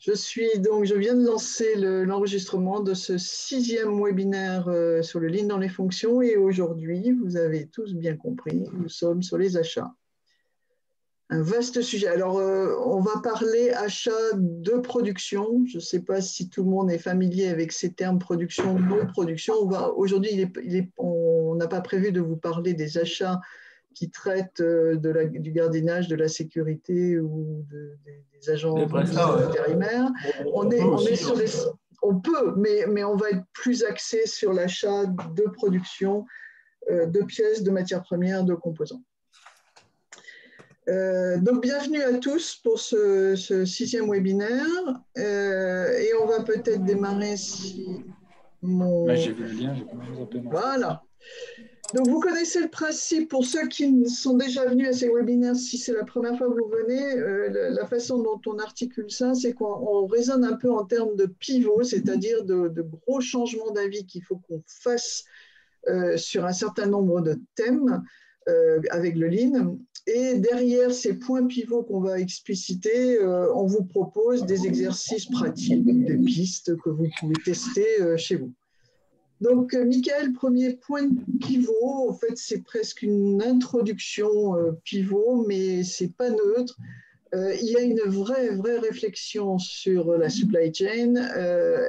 Je viens de lancer l'enregistrement de ce 6e webinaire sur le Lean dans les fonctions et aujourd'hui, vous avez tous bien compris, nous sommes sur les achats. Un vaste sujet. Alors, on va parler achat de production. Je ne sais pas si tout le monde est familier avec ces termes production, non production. Aujourd'hui, on n'a pas prévu de vous parler des achats qui traitent du gardiennage, de la sécurité ou des agents intérimaires. On peut, mais on va être plus axé sur l'achat de production, de pièces, de matières premières, de composants. Donc, bienvenue à tous pour ce 6e webinaire. Et on va peut-être démarrer si mon… Là, j'ai vu le lien, j'ai pas besoin de… Voilà. Donc, vous connaissez le principe, pour ceux qui sont déjà venus à ces webinaires, si c'est la première fois que vous venez, la façon dont on articule ça, c'est qu'on raisonne un peu en termes de pivot, c'est-à-dire de gros changements d'avis qu'il faut qu'on fasse sur un certain nombre de thèmes avec le Lean. Et derrière ces points pivots qu'on va expliciter, on vous propose des exercices pratiques, des pistes que vous pouvez tester chez vous. Donc, Michael, premier point de pivot, en fait, c'est presque une introduction pivot, mais ce n'est pas neutre. Il y a une vraie réflexion sur la supply chain.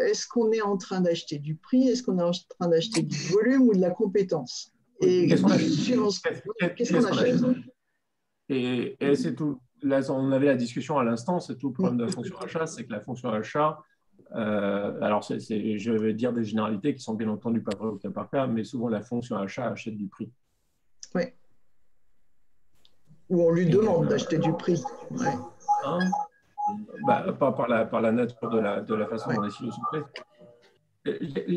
Est-ce qu'on est en train d'acheter du prix? Est-ce qu'on est en train d'acheter du volume ou de la compétence? Et qu'est-ce qu'on achète? Et c'est tout. Là, on avait la discussion à l'instant, c'est tout le problème de la fonction achat, c'est que la fonction achat, alors je vais dire des généralités qui sont bien entendu pas vraies au cas par cas, mais souvent la fonction achat achète du prix. Oui. Ou on lui demande d'acheter du prix. Ouais. Hein? Bah, pas par la nature de la façon dont les signaux sont faits.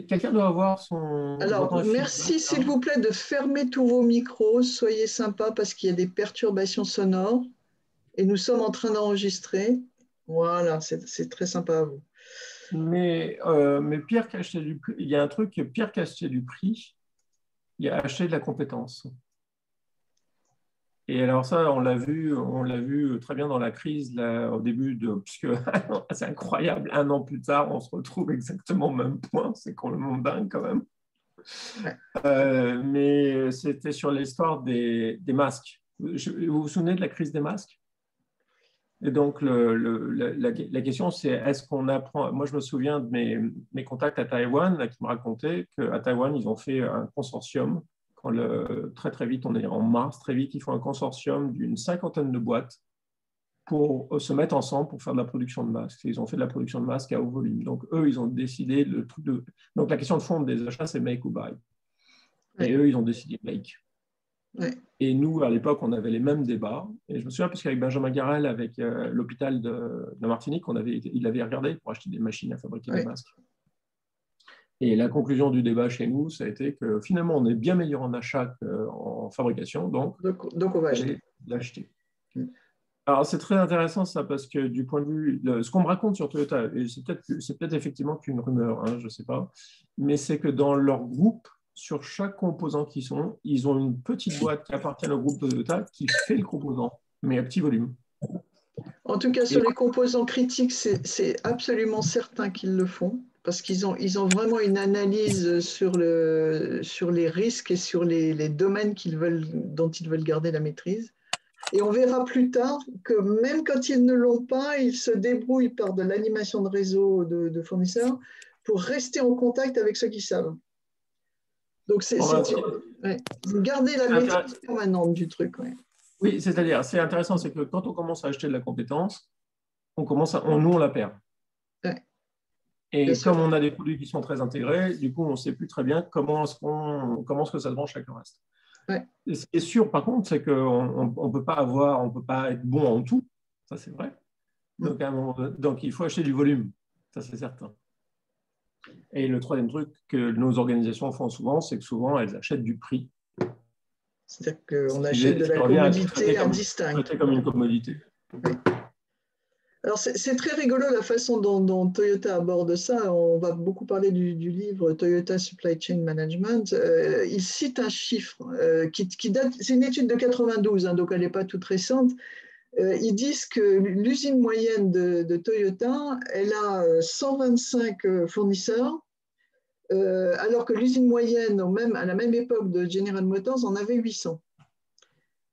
Quelqu'un doit avoir son… Alors, merci s'il vous plaît de fermer tous vos micros. Soyez sympa parce qu'il y a des perturbations sonores et nous sommes en train d'enregistrer. Voilà, c'est très sympa à vous. Mais pire qu'acheter du prix, il y a un truc, pire qu'acheter du prix, il y a acheter de la compétence. Et alors ça, on l'a vu très bien dans la crise là, au début puisque c'est incroyable, 1 an plus tard, on se retrouve exactement au même point, c'est complètement dingue quand même. Ouais. Mais c'était sur l'histoire des masques. Vous vous souvenez de la crise des masques? Et donc, la question, c'est est-ce qu'on apprend… Moi, je me souviens de mes contacts à Taïwan là, qui me racontaient qu'à Taïwan, ils ont fait un consortium. Très vite, on est en mars, très vite, ils font un consortium d'une 50aine de boîtes pour se mettre ensemble pour faire de la production de masques. Ils ont fait de la production de masques à haut volume. Donc, eux, ils ont décidé le truc de… Donc, la question de fond des achats, c'est make ou buy. Et eux, ils ont décidé make. Ouais. Et nous, à l'époque, on avait les mêmes débats. Et je me souviens, parce qu'avec Benjamin Garel, avec l'hôpital de Martinique, il avait regardé pour acheter des machines à fabriquer des masques. Et la conclusion du débat chez nous, ça a été que finalement, on est bien meilleur en achat qu'en fabrication. Donc on va l'acheter. Alors, c'est très intéressant ça, parce que du point de vue… ce qu'on me raconte sur Toyota, et c'est peut-être effectivement qu'une rumeur, hein, je ne sais pas, mais c'est que dans leur groupe, sur chaque composant qu'ils ont, ils ont une petite boîte qui appartient au groupe Toyota qui fait le composant, mais à petit volume. En tout cas, sur les composants critiques, c'est absolument certain qu'ils le font, parce qu'ils ont vraiment une analyse sur les risques et sur les domaines dont ils veulent garder la maîtrise. Et on verra plus tard que même quand ils ne l'ont pas, ils se débrouillent par de l'animation de réseau de fournisseurs pour rester en contact avec ceux qui savent. Donc, vous gardez la maîtrise permanente du truc. Ouais. Oui, c'est-à-dire, c'est intéressant, c'est que quand on commence à acheter de la compétence, nous, on la perd. Ouais. Et comme on a des produits qui sont très intégrés, du coup, on ne sait plus très bien comment est-ce que ça se branche avec le reste. Ouais. Et ce qui est sûr, par contre, c'est qu'on ne peut pas être bon en tout, ça c'est vrai. Donc, il faut acheter du volume, ça c'est certain. Et le troisième truc que nos organisations font souvent, c'est que souvent, elles achètent du prix. C'est-à-dire qu'on achète de la commodité indistincte. Traité comme une commodité. Oui. Alors, c'est très rigolo la façon dont Toyota aborde ça. On va beaucoup parler du livre Toyota Supply Chain Management. Il cite un chiffre qui date, c'est une étude de 92, hein, donc elle n'est pas toute récente, Ils disent que l'usine moyenne de Toyota, elle a 125 fournisseurs, alors que l'usine moyenne, à la même époque de General Motors, en avait 800.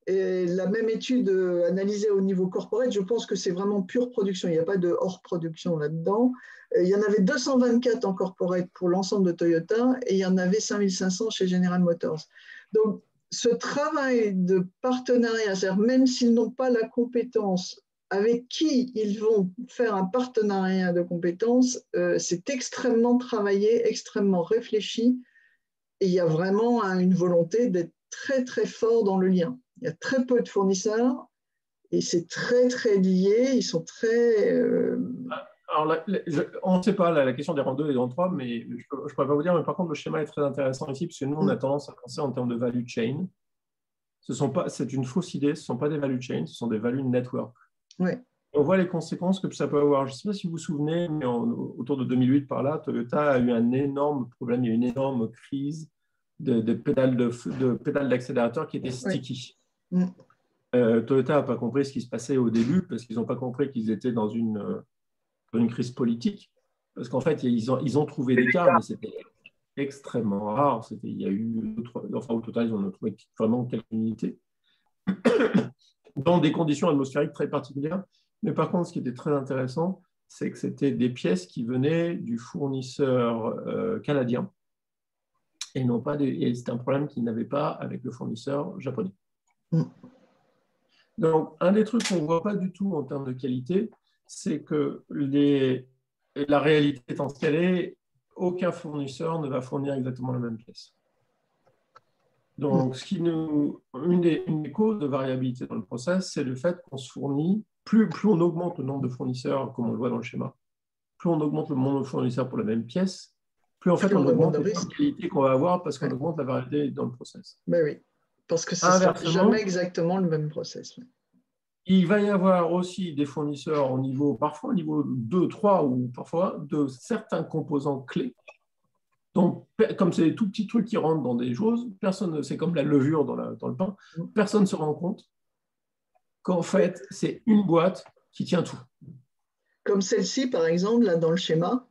Et la même étude analysée au niveau corporate, je pense que c'est vraiment pure production, il n'y a pas de hors production là-dedans. Il y en avait 224 en corporate pour l'ensemble de Toyota et il y en avait 5500 chez General Motors. Donc, ce travail de partenariat, c'est-à-dire même s'ils n'ont pas la compétence, avec qui ils vont faire un partenariat de compétences, c'est extrêmement travaillé, extrêmement réfléchi et il y a vraiment une volonté d'être très, très fort dans le lien. Il y a très peu de fournisseurs et c'est très, très lié. Ils sont très… Alors, on ne sait pas la question des rangs 2 et des rangs 3, mais je ne pourrais pas vous dire. Mais par contre, le schéma est très intéressant ici, parce que nous, on a tendance à penser en termes de value chain. C'est une fausse idée, ce ne sont pas des value chains, ce sont des value network. Oui. On voit les conséquences que ça peut avoir. Je ne sais pas si vous vous souvenez, mais autour de 2008, par là, Toyota a eu un énorme problème, il y a eu une énorme crise de pédales d'accélérateur qui étaient sticky. Oui. Toyota n'a pas compris ce qui se passait au début, parce qu'ils n'ont pas compris qu'ils étaient dans une crise politique. Parce qu'en fait, ils ont trouvé des cas, mais c'était extrêmement rare. Il y a eu, enfin, au total, ils en ont trouvé vraiment quelques unités, dans des conditions atmosphériques très particulières. Mais par contre, ce qui était très intéressant, c'est que c'était des pièces qui venaient du fournisseur canadien et non pas et c'était un problème qu'ils n'avaient pas avec le fournisseur japonais. Donc, un des trucs qu'on ne voit pas du tout en termes de qualité, c'est que la réalité étant ce qu'elle est, aucun fournisseur ne va fournir exactement la même pièce. Donc, une des causes de variabilité dans le process, c'est le fait qu'on se fournit, plus on augmente le nombre de fournisseurs, comme on le voit dans le schéma, plus on augmente le nombre de fournisseurs pour la même pièce, plus en fait on augmente la qualité qu'on va avoir parce qu'on augmente la variabilité dans le process. Ben oui, parce que ce ne sera jamais exactement le même process. Il va y avoir aussi des fournisseurs parfois au niveau 2, 3 ou parfois de certains composants clés. Donc, comme c'est des tout petits trucs qui rentrent dans des choses, c'est comme la levure dans le pain, personne ne se rend compte qu'en fait, c'est une boîte qui tient tout. Comme celle-ci, par exemple, là dans le schéma,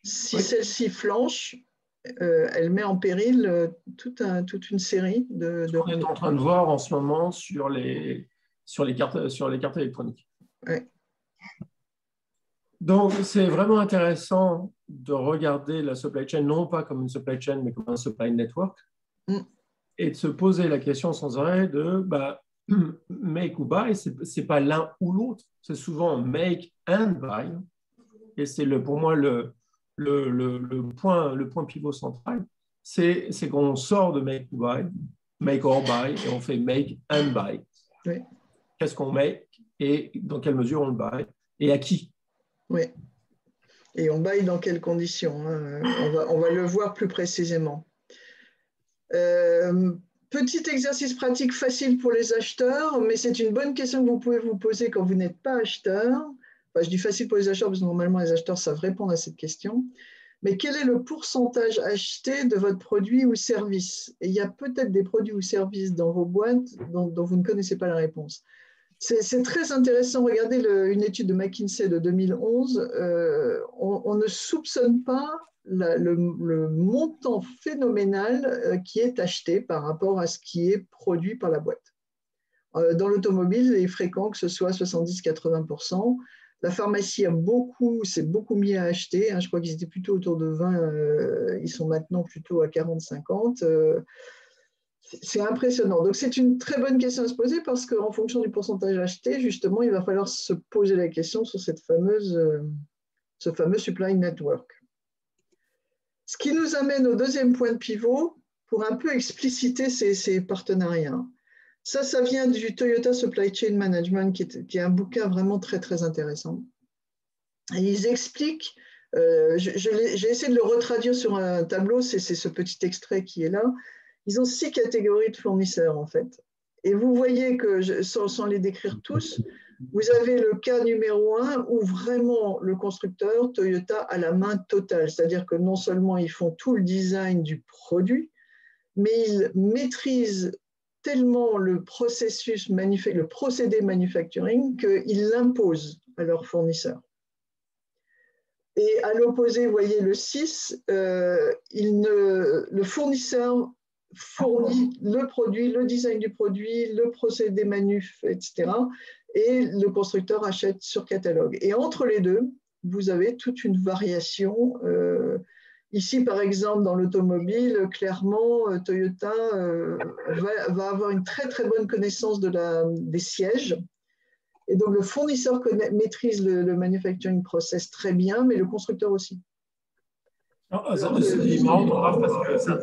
si celle-ci flanche, elle met en péril toute une série de… On est en train de voir en ce moment sur les cartes électroniques. Ouais. Donc, c'est vraiment intéressant de regarder la supply chain, non pas comme une supply chain, mais comme un supply network, et de se poser la question sans arrêt de make ou buy, ce n'est pas l'un ou l'autre, c'est souvent make and buy. Et c'est pour moi le point pivot central, c'est qu'on sort de make or buy, et on fait make and buy. Oui. Qu'est-ce qu'on make et dans quelle mesure on le buy et à qui? Oui. Et on buy dans quelles conditions, hein. On va le voir plus précisément. Petit exercice pratique facile pour les acheteurs, mais c'est une bonne question que vous pouvez vous poser quand vous n'êtes pas acheteur. Enfin, je dis facile pour les acheteurs parce que normalement les acheteurs savent répondre à cette question. Mais quel est le pourcentage acheté de votre produit ou service? Et il y a peut-être des produits ou services dans vos boîtes dont vous ne connaissez pas la réponse. C'est très intéressant. Regardez une étude de McKinsey de 2011. On ne soupçonne pas le montant phénoménal qui est acheté par rapport à ce qui est produit par la boîte. Dans l'automobile, il est fréquent que ce soit 70-80%. La pharmacie c'est beaucoup mis à acheter. Je crois qu'ils étaient plutôt autour de 20. Ils sont maintenant plutôt à 40-50. C'est impressionnant. Donc, c'est une très bonne question à se poser parce qu'en fonction du pourcentage acheté, justement, il va falloir se poser la question sur ce fameux supply network. Ce qui nous amène au deuxième point de pivot pour un peu expliciter ces partenariats. Ça vient du Toyota Supply Chain Management, qui est un bouquin vraiment très, très intéressant. Et ils expliquent, j'ai essayé de le retraduire sur un tableau, c'est ce petit extrait qui est là. Ils ont 6 catégories de fournisseurs, en fait. Et vous voyez que, sans les décrire tous, vous avez le cas numéro 1 où vraiment le constructeur, Toyota, a la main totale. C'est-à-dire que non seulement ils font tout le design du produit, mais ils maîtrisent tellement le procédé manufacturing qu'ils l'imposent à leurs fournisseurs. Et à l'opposé, vous voyez le 6, le fournisseur fournit le produit, le design du produit, le procédé manuf, etc. Et le constructeur achète sur catalogue. Et entre les deux, vous avez toute une variation. Ici, par exemple, dans l'automobile, clairement, Toyota va avoir une très, très bonne connaissance des sièges. Et donc, le fournisseur maîtrise le manufacturing process très bien, mais le constructeur aussi. C'est marrant, parce que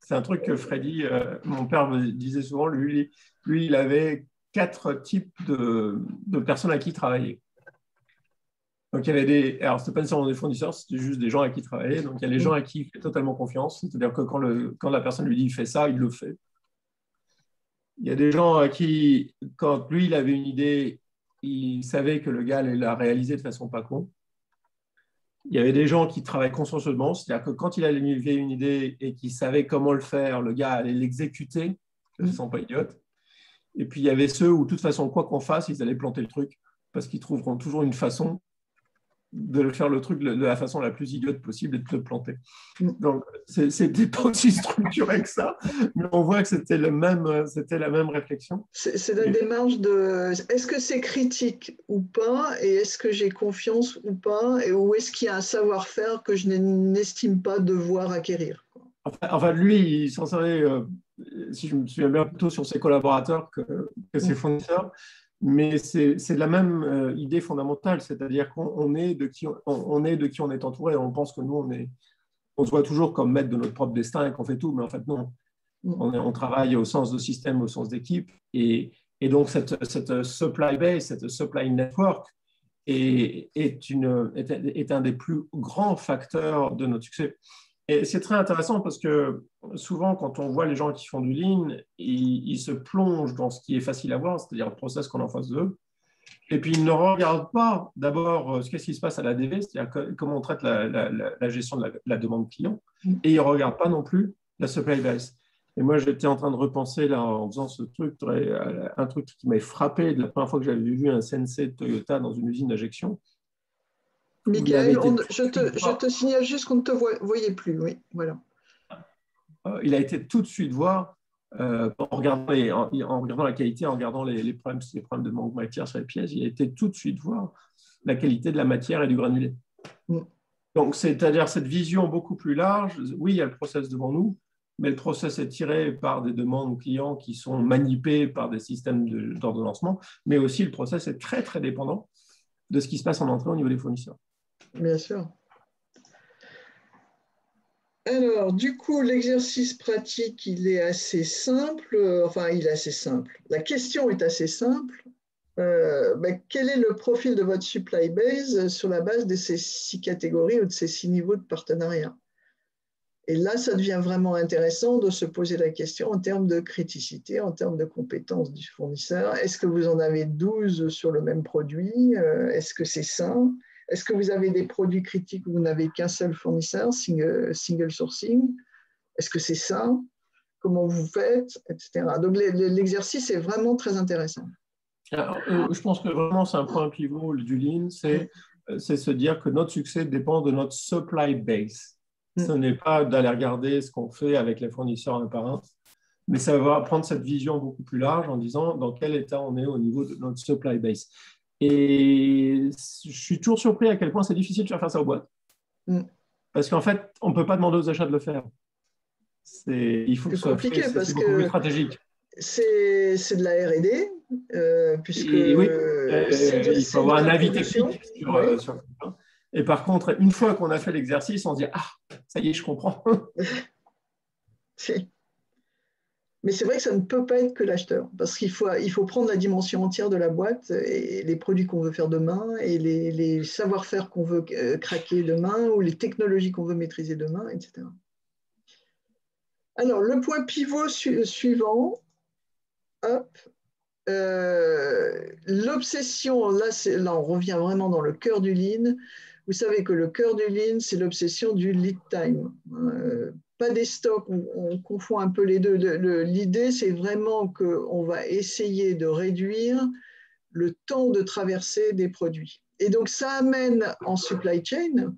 c'est un truc que Freddy, mon père me disait souvent, lui, il avait 4 types de personnes à qui travailler. Donc, il y avait alors, ce n'était pas nécessairement des fournisseurs, c'était juste des gens à qui travailler. Donc, il y a les gens à qui il fait totalement confiance, c'est-à-dire que quand la personne lui dit « il fait ça », il le fait. Il y a des gens à qui, quand lui, il avait une idée, il savait que le gars allait la réaliser de façon pas con. Il y avait des gens qui travaillent consciencieusement, c'est-à-dire que quand il avait une idée et qu'il savait comment le faire, le gars allait l'exécuter de façon pas idiote. Et puis, il y avait ceux où, de toute façon, quoi qu'on fasse, ils allaient planter le truc parce qu'ils trouveront toujours une façon de faire le truc de la façon la plus idiote possible et de le planter. Donc, c'était pas aussi structuré que ça, mais on voit que c'était la même réflexion. C'est la démarche de est-ce que c'est critique ou pas, et est-ce que j'ai confiance ou pas, ou est-ce qu'il y a un savoir-faire que je n'estime pas devoir acquérir. Enfin, lui, il s'en servait, si je me souviens bien, plutôt sur ses collaborateurs que ses fournisseurs. Mais c'est la même idée fondamentale, c'est-à-dire qu'on est de qui on est entouré. On pense que nous, on se voit toujours comme maître de notre propre destin et qu'on fait tout, mais en fait, non. On travaille au sens de système, au sens d'équipe. Et donc, cette supply base, cette supply network est un des plus grands facteurs de notre succès. Et c'est très intéressant parce que souvent, quand on voit les gens qui font du lean, ils se plongent dans ce qui est facile à voir, c'est-à-dire le process qu'on a en face d'eux. Et puis, ils ne regardent pas d'abord ce qui se passe à l'ADV, c'est-à-dire comment on traite la gestion de la demande client. Et ils ne regardent pas non plus la supply base. Et moi, j'étais en train de repenser, là, en faisant ce truc, un truc qui m'avait frappé de la première fois que j'avais vu un Sensei de Toyota dans une usine d'injection. Michael, je te signale juste qu'on ne te voyait plus. Oui, voilà. Il a été tout de suite voir, en regardant la qualité, en regardant les problèmes de manque de matière sur les pièces, il a été tout de suite voir la qualité de la matière et du granulé. Donc, c'est-à-dire cette vision beaucoup plus large. Oui, il y a le process devant nous, mais le process est tiré par des demandes clients qui sont manipées par des systèmes d'ordonnancement, mais aussi le process est très, très dépendant de ce qui se passe en entrée au niveau des fournisseurs. Bien sûr. Alors, du coup, l'exercice pratique, il est assez simple. Enfin, il est assez simple. La question est assez simple. Quel est le profil de votre supply base sur la base de ces 6 catégories ou de ces 6 niveaux de partenariat? Et là, ça devient vraiment intéressant de se poser la question en termes de criticité, en termes de compétences du fournisseur. Est-ce que vous en avez 12 sur le même produit? Est-ce que c'est sain? Est-ce que vous avez des produits critiques où vous n'avez qu'un seul fournisseur, single sourcing? Est-ce que c'est ça? Comment vous faites, etc. Donc, l'exercice est vraiment très intéressant. Alors, je pense que vraiment, c'est un point pivot du Lean, c'est se dire que notre succès dépend de notre supply base. Ce n'est pas d'aller regarder ce qu'on fait avec les fournisseurs un par un, mais ça va prendre cette vision beaucoup plus large en disant dans quel état on est au niveau de notre supply base. Et je suis toujours surpris à quel point c'est difficile de faire ça aux boîtes. Parce qu'en fait, on ne peut pas demander aux achats de le faire. Il faut que ce soit compliqué fait, parce c'est beaucoup plus stratégique. C'est de la R&D, puisque oui, il faut avoir un avis technique sur ça. Et par contre, une fois qu'on a fait l'exercice, on se dit « Ah, ça y est, je comprends ». Mais c'est vrai que ça ne peut pas être que l'acheteur, parce qu'il faut prendre la dimension entière de la boîte et les produits qu'on veut faire demain et les savoir-faire qu'on veut craquer demain ou les technologies qu'on veut maîtriser demain, etc. Alors, le point pivot suivant, hop, l'obsession, là, on revient vraiment dans le cœur du lean. Vous savez que le cœur du lean, c'est l'obsession du lead time. Pas des stocks, on confond un peu les deux. L'idée, c'est vraiment qu'on va essayer de réduire le temps de traversée des produits. Et donc, ça amène en supply chain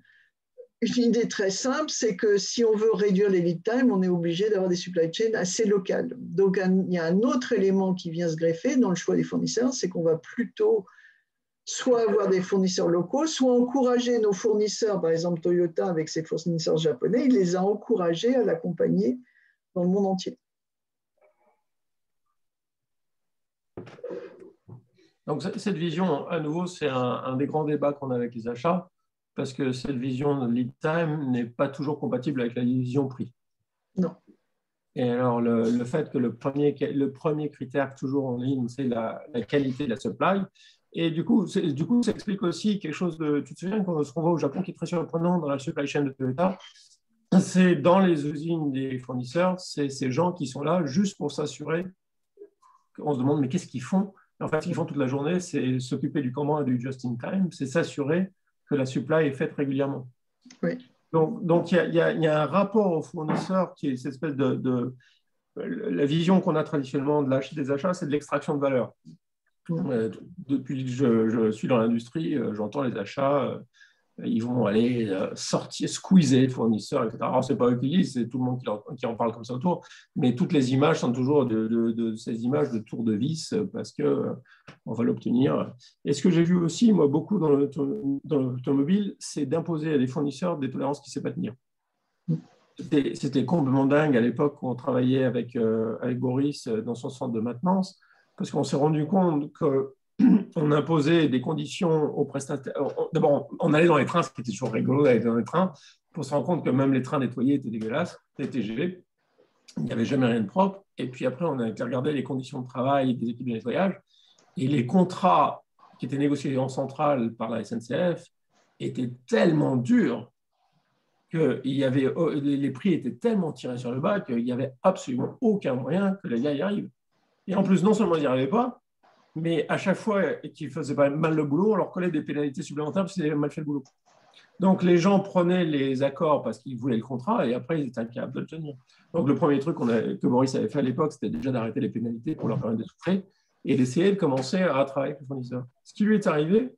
une idée très simple, c'est que si on veut réduire les lead time, on est obligé d'avoir des supply chains assez locales. Donc, il y a un autre élément qui vient se greffer dans le choix des fournisseurs, c'est qu'on va plutôt soit avoir des fournisseurs locaux, soit encourager nos fournisseurs, par exemple Toyota avec ses fournisseurs japonais, il les a encouragés à l'accompagner dans le monde entier. Donc cette vision, à nouveau, c'est un des grands débats qu'on a avec les achats, parce que cette vision de lead time n'est pas toujours compatible avec la vision prix. Non. Et alors, le fait que le premier critère toujours en ligne, c'est la qualité de la supply. Et du coup, ça explique aussi quelque chose de… Tu te souviens, ce qu'on voit au Japon qui est très surprenant dans la supply chain de Toyota, c'est dans les usines des fournisseurs, c'est ces gens qui sont là juste pour s'assurer qu'on se demande, mais qu'est-ce qu'ils font? En fait, ce qu'ils font toute la journée, c'est s'occuper du command et du just-in-time, c'est s'assurer que la supply est faite régulièrement. Oui. Donc il y a un rapport aux fournisseurs qui est cette espèce la vision qu'on a traditionnellement des achats, c'est de l'extraction de valeur. Depuis que je suis dans l'industrie, j'entends les achats, ils vont aller squeezer les fournisseurs, etc. Alors, ce n'est pas eux qui lisent, c'est tout le monde qui en parle comme ça autour, mais toutes les images sont toujours de ces images de tour de vis parce qu'on va l'obtenir. Et ce que j'ai vu aussi, moi, beaucoup dans l'automobile, c'est d'imposer à des fournisseurs des tolérances qu'ils ne savent pas tenir. C'était complètement dingue à l'époque où on travaillait avec Boris dans son centre de maintenance, parce qu'on s'est rendu compte qu'on imposait des conditions aux prestataires. D'abord, on allait dans les trains, ce qui était toujours rigolo d'aller dans les trains, pour se rendre compte que même les trains nettoyés étaient dégueulasses, les TGV, il n'y avait jamais rien de propre. Et puis après, on a été regarder les conditions de travail des équipes de nettoyage, et les contrats qui étaient négociés en centrale par la SNCF étaient tellement durs que les prix étaient tellement tirés sur le bas qu'il n'y avait absolument aucun moyen que les gars y arrivent. Et en plus, non seulement ils n'y arrivaient pas, mais à chaque fois qu'ils faisaient pas mal le boulot, on leur collait des pénalités supplémentaires parce qu'ils avaient mal fait le boulot. Donc les gens prenaient les accords parce qu'ils voulaient le contrat et après ils étaient incapables de le tenir. Donc le premier truc que Boris avait fait à l'époque, c'était déjà d'arrêter les pénalités pour leur permettre de souffler et d'essayer de commencer à travailler avec les fournisseurs. Ce qui lui est arrivé,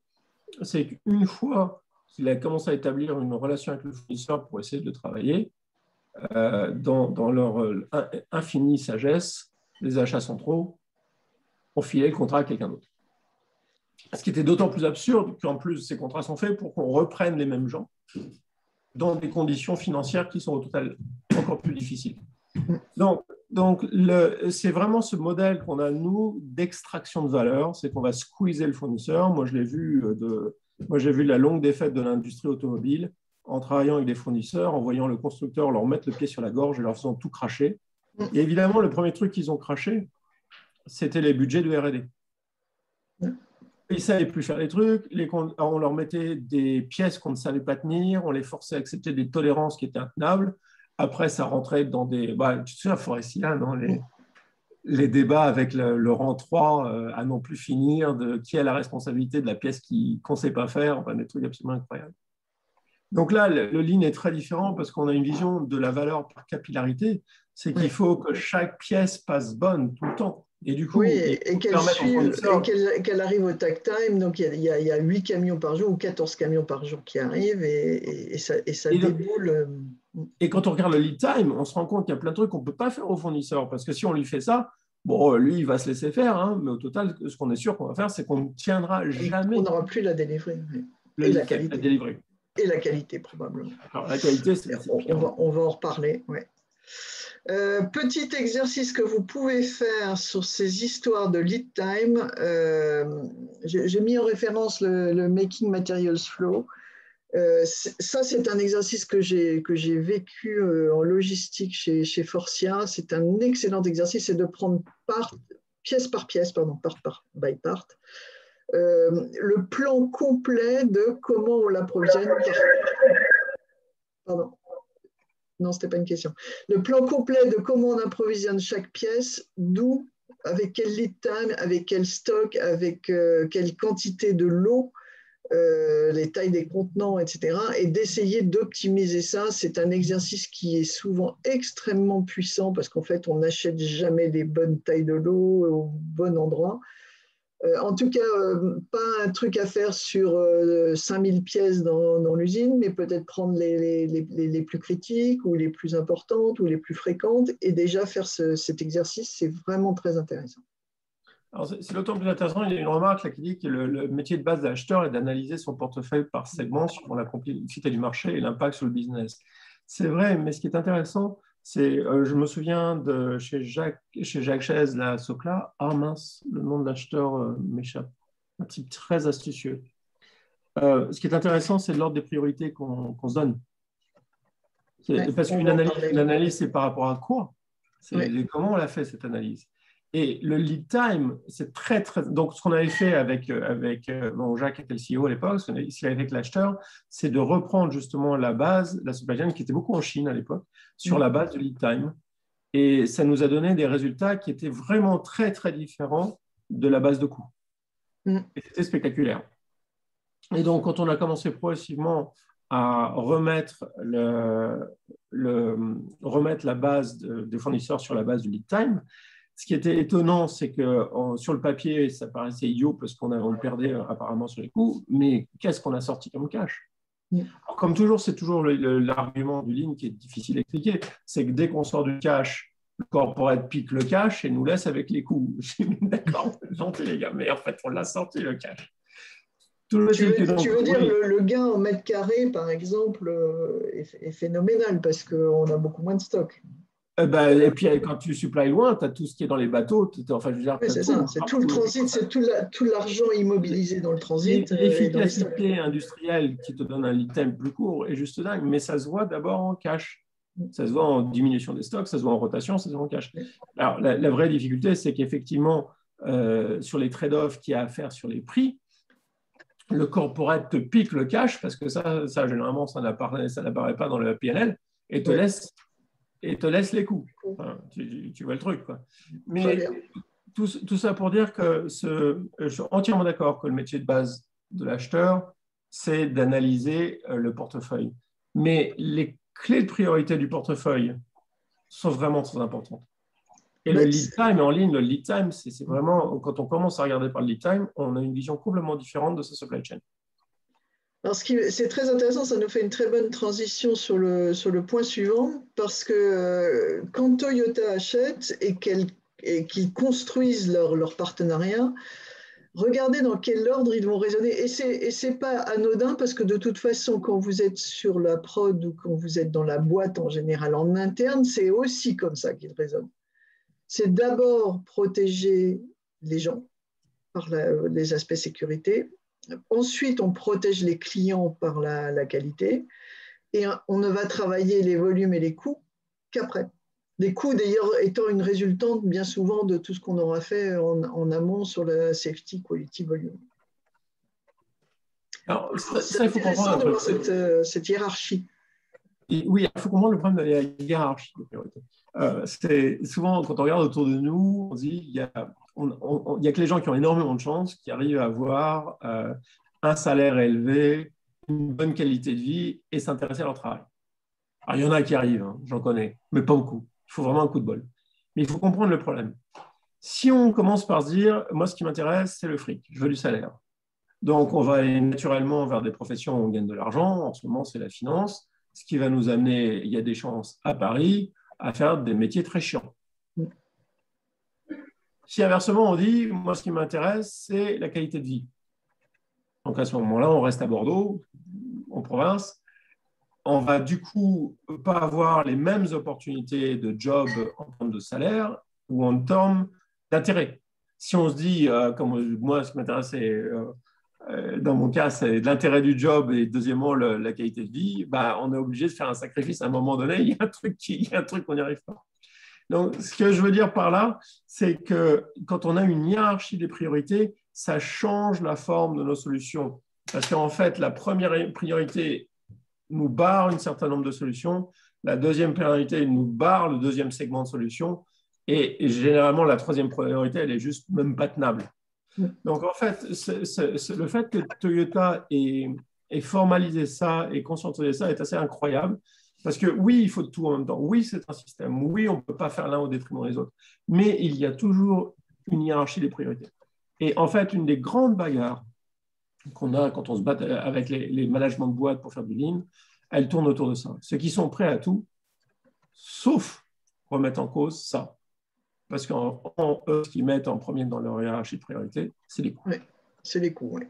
c'est qu'une fois qu'il a commencé à établir une relation avec le fournisseur pour essayer de travailler, dans leur infinie sagesse, les achats centraux ont filé le contrat à quelqu'un d'autre. Ce qui était d'autant plus absurde qu'en plus, ces contrats sont faits pour qu'on reprenne les mêmes gens dans des conditions financières qui sont au total encore plus difficiles. Donc c'est vraiment ce modèle qu'on a, nous, d'extraction de valeur, c'est qu'on va squeezer le fournisseur. Moi, je l'ai vu la longue défaite de l'industrie automobile en travaillant avec des fournisseurs, en voyant le constructeur leur mettre le pied sur la gorge et leur faisant tout cracher. Et évidemment, le premier truc qu'ils ont craché, c'était les budgets de R&D. Ils ne savaient plus faire les trucs, on leur mettait des pièces qu'on ne savait pas tenir, on les forçait à accepter des tolérances qui étaient intenables. Après, ça rentrait dans des… tu te souviens, Forestian, dans les débats avec le rang 3 à non plus finir, de qui a la responsabilité de la pièce qu'on ne sait pas faire, enfin des trucs absolument incroyables. Donc là, le lean est très différent parce qu'on a une vision de la valeur par capillarité, c'est qu'il faut que chaque pièce passe bonne tout le temps. Et du coup, oui, et qu'elle arrive au tag time. Donc, il y a 8 camions par jour ou 14 camions par jour qui arrivent et ça déboule. Et quand on regarde le lead time, on se rend compte qu'il y a plein de trucs qu'on ne peut pas faire au fournisseur. Parce que si on lui fait ça, bon, lui, il va se laisser faire. Hein, mais au total, ce qu'on est sûr qu'on va faire, c'est qu'on ne tiendra jamais. On n'aura plus la délivrée. Et la qualité. Et la qualité, probablement. Alors, la qualité, c'est pire. On va en reparler, ouais. Petit exercice que vous pouvez faire sur ces histoires de lead time. J'ai mis en référence le Making Materials Flow. Ça, c'est un exercice que j'ai vécu en logistique chez Forcia. C'est un excellent exercice, c'est de prendre pièce par pièce, part by part, le plan complet de comment on l'approvisionne. Pardon. Non, ce n'était pas une question. Le plan complet de comment on approvisionne chaque pièce, d'où avec quel lead time, avec quel stock, avec quelle quantité de lot, les tailles des contenants, etc. Et d'essayer d'optimiser ça. C'est un exercice qui est souvent extrêmement puissant parce qu'en fait, on n'achète jamais les bonnes tailles de lot au bon endroit. En tout cas, pas un truc à faire sur 5000 pièces dans l'usine, mais peut-être prendre les plus critiques ou les plus importantes ou les plus fréquentes et déjà faire cet exercice, c'est vraiment très intéressant. Alors, c'est d'autant plus intéressant, il y a une remarque là, qui dit que le métier de base de l'acheteur est d'analyser son portefeuille par segment suivant la complexité du marché et l'impact sur le business. C'est vrai, mais ce qui est intéressant, c'est, je me souviens de chez Jacques Chaise, la Socla, ah mince, le nom de l'acheteur m'échappe, un type très astucieux. Ce qui est intéressant, c'est l'ordre des priorités qu'on se donne. Ouais, parce qu'une analyse, c'est par rapport à quoi? C'est comment on l'a fait, cette analyse. Et le lead time, c'est très, très... Donc, ce qu'on avait fait avec bon, Jacques était le CEO à l'époque, ce qu'on avait fait avec l'acheteur, c'est de reprendre justement la base, la supply chain, qui était beaucoup en Chine à l'époque, sur la base du lead time. Et ça nous a donné des résultats qui étaient vraiment très, très différents de la base de coût. Et c'était spectaculaire. Et donc, quand on a commencé progressivement à remettre la base des fournisseurs sur la base du lead time, ce qui était étonnant, c'est que sur le papier, ça paraissait idiot parce qu'on le perdait apparemment sur les coûts, mais qu'est-ce qu'on a sorti comme cash? Alors, comme toujours, c'est toujours l'argument du lean qui est difficile à expliquer, c'est que dès qu'on sort du cash, le corporate pique le cash et nous laisse avec les coûts. D'accord, gentil les gars, mais en fait, on l'a sorti le cash. Tu veux dire le gain en mètre carré, par exemple, est phénoménal parce qu'on a beaucoup moins de stock. Et puis, quand tu supplies loin, tu as tout ce qui est dans les bateaux. Enfin, je veux dire, oui, c'est ça. C'est tout le transit, c'est tout l'argent immobilisé dans le transit. L'efficacité industrielle qui te donne un lead time plus court est juste dingue, mais ça se voit d'abord en cash. Ça se voit en diminution des stocks, ça se voit en rotation, ça se voit en cash. Alors, la vraie difficulté, c'est qu'effectivement, sur les trade-offs qu'il y a à faire sur les prix, le corporate te pique le cash parce que ça généralement, ça n'apparaît pas dans le PNL et te laisse les coûts. Enfin, tu vois le truc, quoi. Mais tout ça pour dire que je suis entièrement d'accord que le métier de base de l'acheteur, c'est d'analyser le portefeuille. Mais les clés de priorité du portefeuille sont vraiment très importantes. Et le lead time en ligne, le lead time, c'est vraiment, quand on commence à regarder par le lead time, on a une vision complètement différente de sa supply chain. Alors, c'est très intéressant, ça nous fait une très bonne transition sur le point suivant, parce que quand Toyota achète et qu'ils construisent leur partenariat, regardez dans quel ordre ils vont raisonner. Et c'est pas anodin, parce que de toute façon, quand vous êtes sur la prod ou quand vous êtes dans la boîte en général en interne, c'est aussi comme ça qu'ils raisonnent. C'est d'abord protéger les gens par les aspects sécurité. Ensuite, on protège les clients par la qualité. Et on ne va travailler les volumes et les coûts qu'après. Les coûts, d'ailleurs, étant une résultante bien souvent de tout ce qu'on aura fait en amont sur la safety, quality, volume. Alors, ça il faut comprendre de voir cette hiérarchie. Et oui, il faut comprendre le problème de la hiérarchie de priorité. C'est souvent, quand on regarde autour de nous, on se dit il y a que les gens qui ont énormément de chance qui arrivent à avoir un salaire élevé, une bonne qualité de vie et s'intéresser à leur travail. Alors, il y en a qui arrivent, hein, j'en connais, mais pas beaucoup. Il faut vraiment un coup de bol. Mais il faut comprendre le problème. Si on commence par se dire, moi, ce qui m'intéresse, c'est le fric, je veux du salaire. Donc, on va aller naturellement vers des professions où on gagne de l'argent. En ce moment, c'est la finance, ce qui va nous amener, il y a des chances à Paris, à faire des métiers très chiants. Si inversement, on dit, moi, ce qui m'intéresse, c'est la qualité de vie. Donc, à ce moment-là, on reste à Bordeaux, en province. On va du coup pas avoir les mêmes opportunités de job en termes de salaire ou en termes d'intérêt. Si on se dit, comme moi, ce qui m'intéresse, c'est, dans mon cas, c'est l'intérêt du job et deuxièmement, la qualité de vie, bah, on est obligé de faire un sacrifice à un moment donné. Il y a un truc qu'on n'y arrive pas. Donc, ce que je veux dire par là, c'est que quand on a une hiérarchie des priorités, ça change la forme de nos solutions. Parce qu'en fait, la première priorité nous barre un certain nombre de solutions. La deuxième priorité nous barre le deuxième segment de solutions. Et généralement, la troisième priorité, elle est juste même pas tenable. Donc, en fait, le fait que Toyota ait formalisé ça et conscientisé ça est assez incroyable. Parce que oui, il faut tout en même temps. Oui, c'est un système. Oui, on ne peut pas faire l'un au détriment des autres. Mais il y a toujours une hiérarchie des priorités. Et en fait, une des grandes bagarres qu'on a quand on se bat avec les managements de boîtes pour faire du lean, elle tourne autour de ça. Ceux qui sont prêts à tout, sauf remettre en cause ça. Parce qu'eux, ce qu'ils mettent en premier dans leur hiérarchie de priorité, c'est les coûts. Oui, c'est les coûts, oui.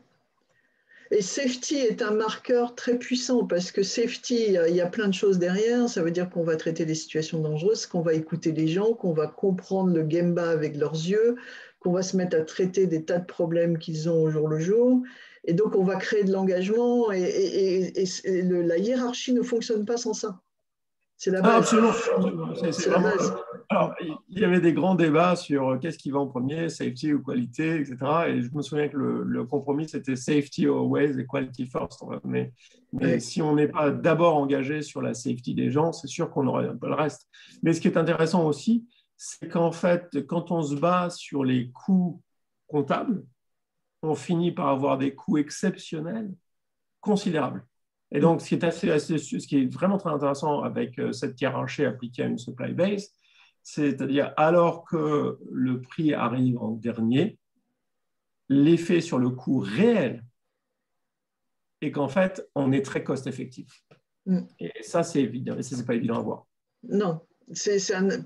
Et safety est un marqueur très puissant parce que safety, il y a plein de choses derrière. Ça veut dire qu'on va traiter des situations dangereuses, qu'on va écouter les gens, qu'on va comprendre le gemba avec leurs yeux, qu'on va se mettre à traiter des tas de problèmes qu'ils ont au jour le jour. Et donc, on va créer de l'engagement et la hiérarchie ne fonctionne pas sans ça. C'est la base. Absolument. C'est la vraiment... base. Alors, il y avait des grands débats sur qu'est-ce qui va en premier, safety ou qualité, etc. Et je me souviens que le compromis, c'était safety always et quality first. Mais oui. Si on n'est pas d'abord engagé sur la safety des gens, c'est sûr qu'on aura un peu le reste. Mais ce qui est intéressant aussi, c'est qu'en fait, quand on se bat sur les coûts comptables, on finit par avoir des coûts exceptionnels considérables. Et donc, ce qui est vraiment très intéressant avec cette hiérarchie appliquée à une supply base, c'est-à-dire alors que le prix arrive en dernier, l'effet sur le coût réel est qu'en fait, on est très cost-effectif. Et ça, c'est évident. Et ça, c'est pas évident à voir. Non, c'est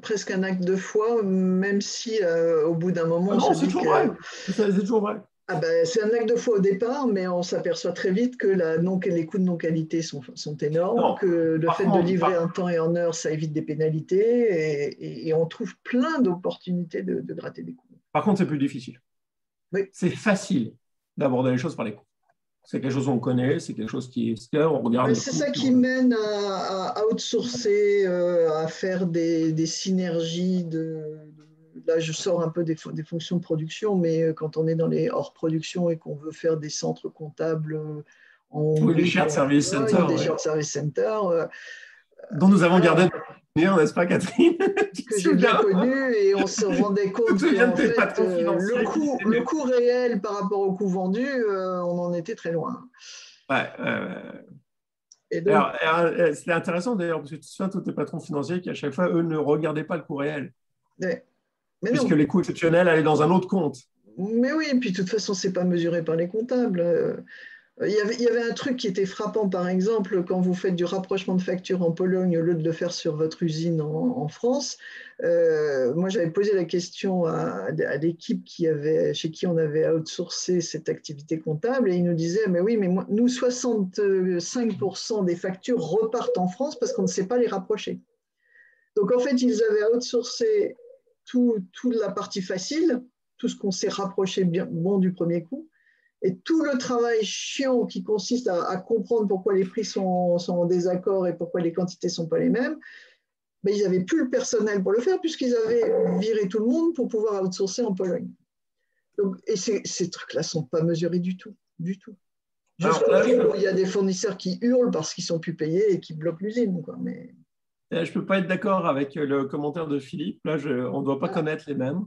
presque un acte de foi, même si au bout d'un moment, non, c'est toujours vrai. C'est toujours vrai. Ah ben, c'est un acte de foi au départ, mais on s'aperçoit très vite que les coûts de non-qualité sont énormes, non, que le fait de livrer en temps et en heure, ça évite des pénalités, et on trouve plein d'opportunités de gratter des coûts. Par contre, c'est plus difficile. Oui. C'est facile d'aborder les choses par les coûts. C'est quelque chose qu'on connaît, c'est quelque chose qui est on regarde. C'est ça qui mène à outsourcer, à faire des synergies Là, je sors un peu des fonctions de production, mais quand on est dans les hors production et qu'on veut faire des centres comptables les shared service centers. Des shared service centers. Dont nous avons gardé n'est-ce pas, Catherine? Que j'ai bien connu, et on se rendait compte qu'en fait, le coût réel par rapport au coût vendu, on en était très loin. Ouais. Et donc, alors, c'était intéressant d'ailleurs, parce que tu te souviens, tous tes patrons financiers qui, à chaque fois, eux, ne regardaient pas le coût réel. Ouais. Puisque les coûts exceptionnels allaient dans un autre compte. Mais oui, et puis de toute façon, ce n'est pas mesuré par les comptables. Il y avait un truc qui était frappant, par exemple, quand vous faites du rapprochement de factures en Pologne au lieu de le faire sur votre usine en France. Moi, j'avais posé la question à l'équipe chez qui on avait outsourcé cette activité comptable, et ils nous disaient, mais oui, mais nous, 65% des factures repartent en France parce qu'on ne sait pas les rapprocher. Donc, en fait, ils avaient outsourcé toute la partie facile, tout ce qu'on s'est rapproché bon du premier coup, et tout le travail chiant qui consiste à comprendre pourquoi les prix sont en désaccord et pourquoi les quantités ne sont pas les mêmes, mais ils n'avaient plus le personnel pour le faire puisqu'ils avaient viré tout le monde pour pouvoir outsourcer en Pologne. Donc, et ces trucs-là ne sont pas mesurés du tout, du tout. Jusqu'au jour où il y a des fournisseurs qui hurlent parce qu'ils ne sont plus payés et qui bloquent l'usine, quoi. Mais... Je ne peux pas être d'accord avec le commentaire de Philippe. Là, on ne doit pas connaître les mêmes.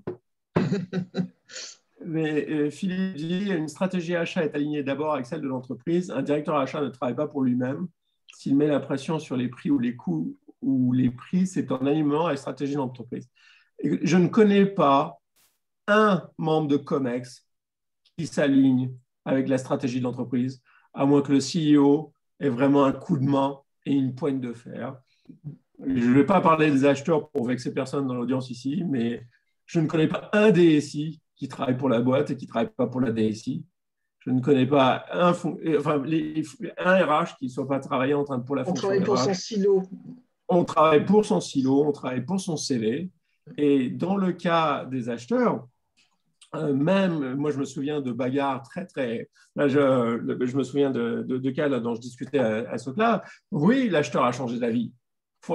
Mais Philippe dit une stratégie achat est alignée d'abord avec celle de l'entreprise. Un directeur achat ne travaille pas pour lui-même. S'il met la pression sur les prix ou les coûts ou les prix, c'est en alignement avec la stratégie de l'entreprise. Je ne connais pas un membre de COMEX qui s'aligne avec la stratégie de l'entreprise, à moins que le CEO ait vraiment un coup de main et une poigne de fer. Je ne vais pas parler des acheteurs pour vexer personne dans l'audience ici, mais je ne connais pas un DSI qui travaille pour la boîte et qui ne travaille pas pour la DSI. Je ne connais pas un RH qui ne soit pas travaillé pour la fonction RH. On travaille pour son silo. On travaille pour son silo, on travaille pour son CV. Et dans le cas des acheteurs, même, moi je me souviens de bagarres très... Là, je me souviens de cas là, dont je discutais à Socla. Oui, l'acheteur a changé d'avis.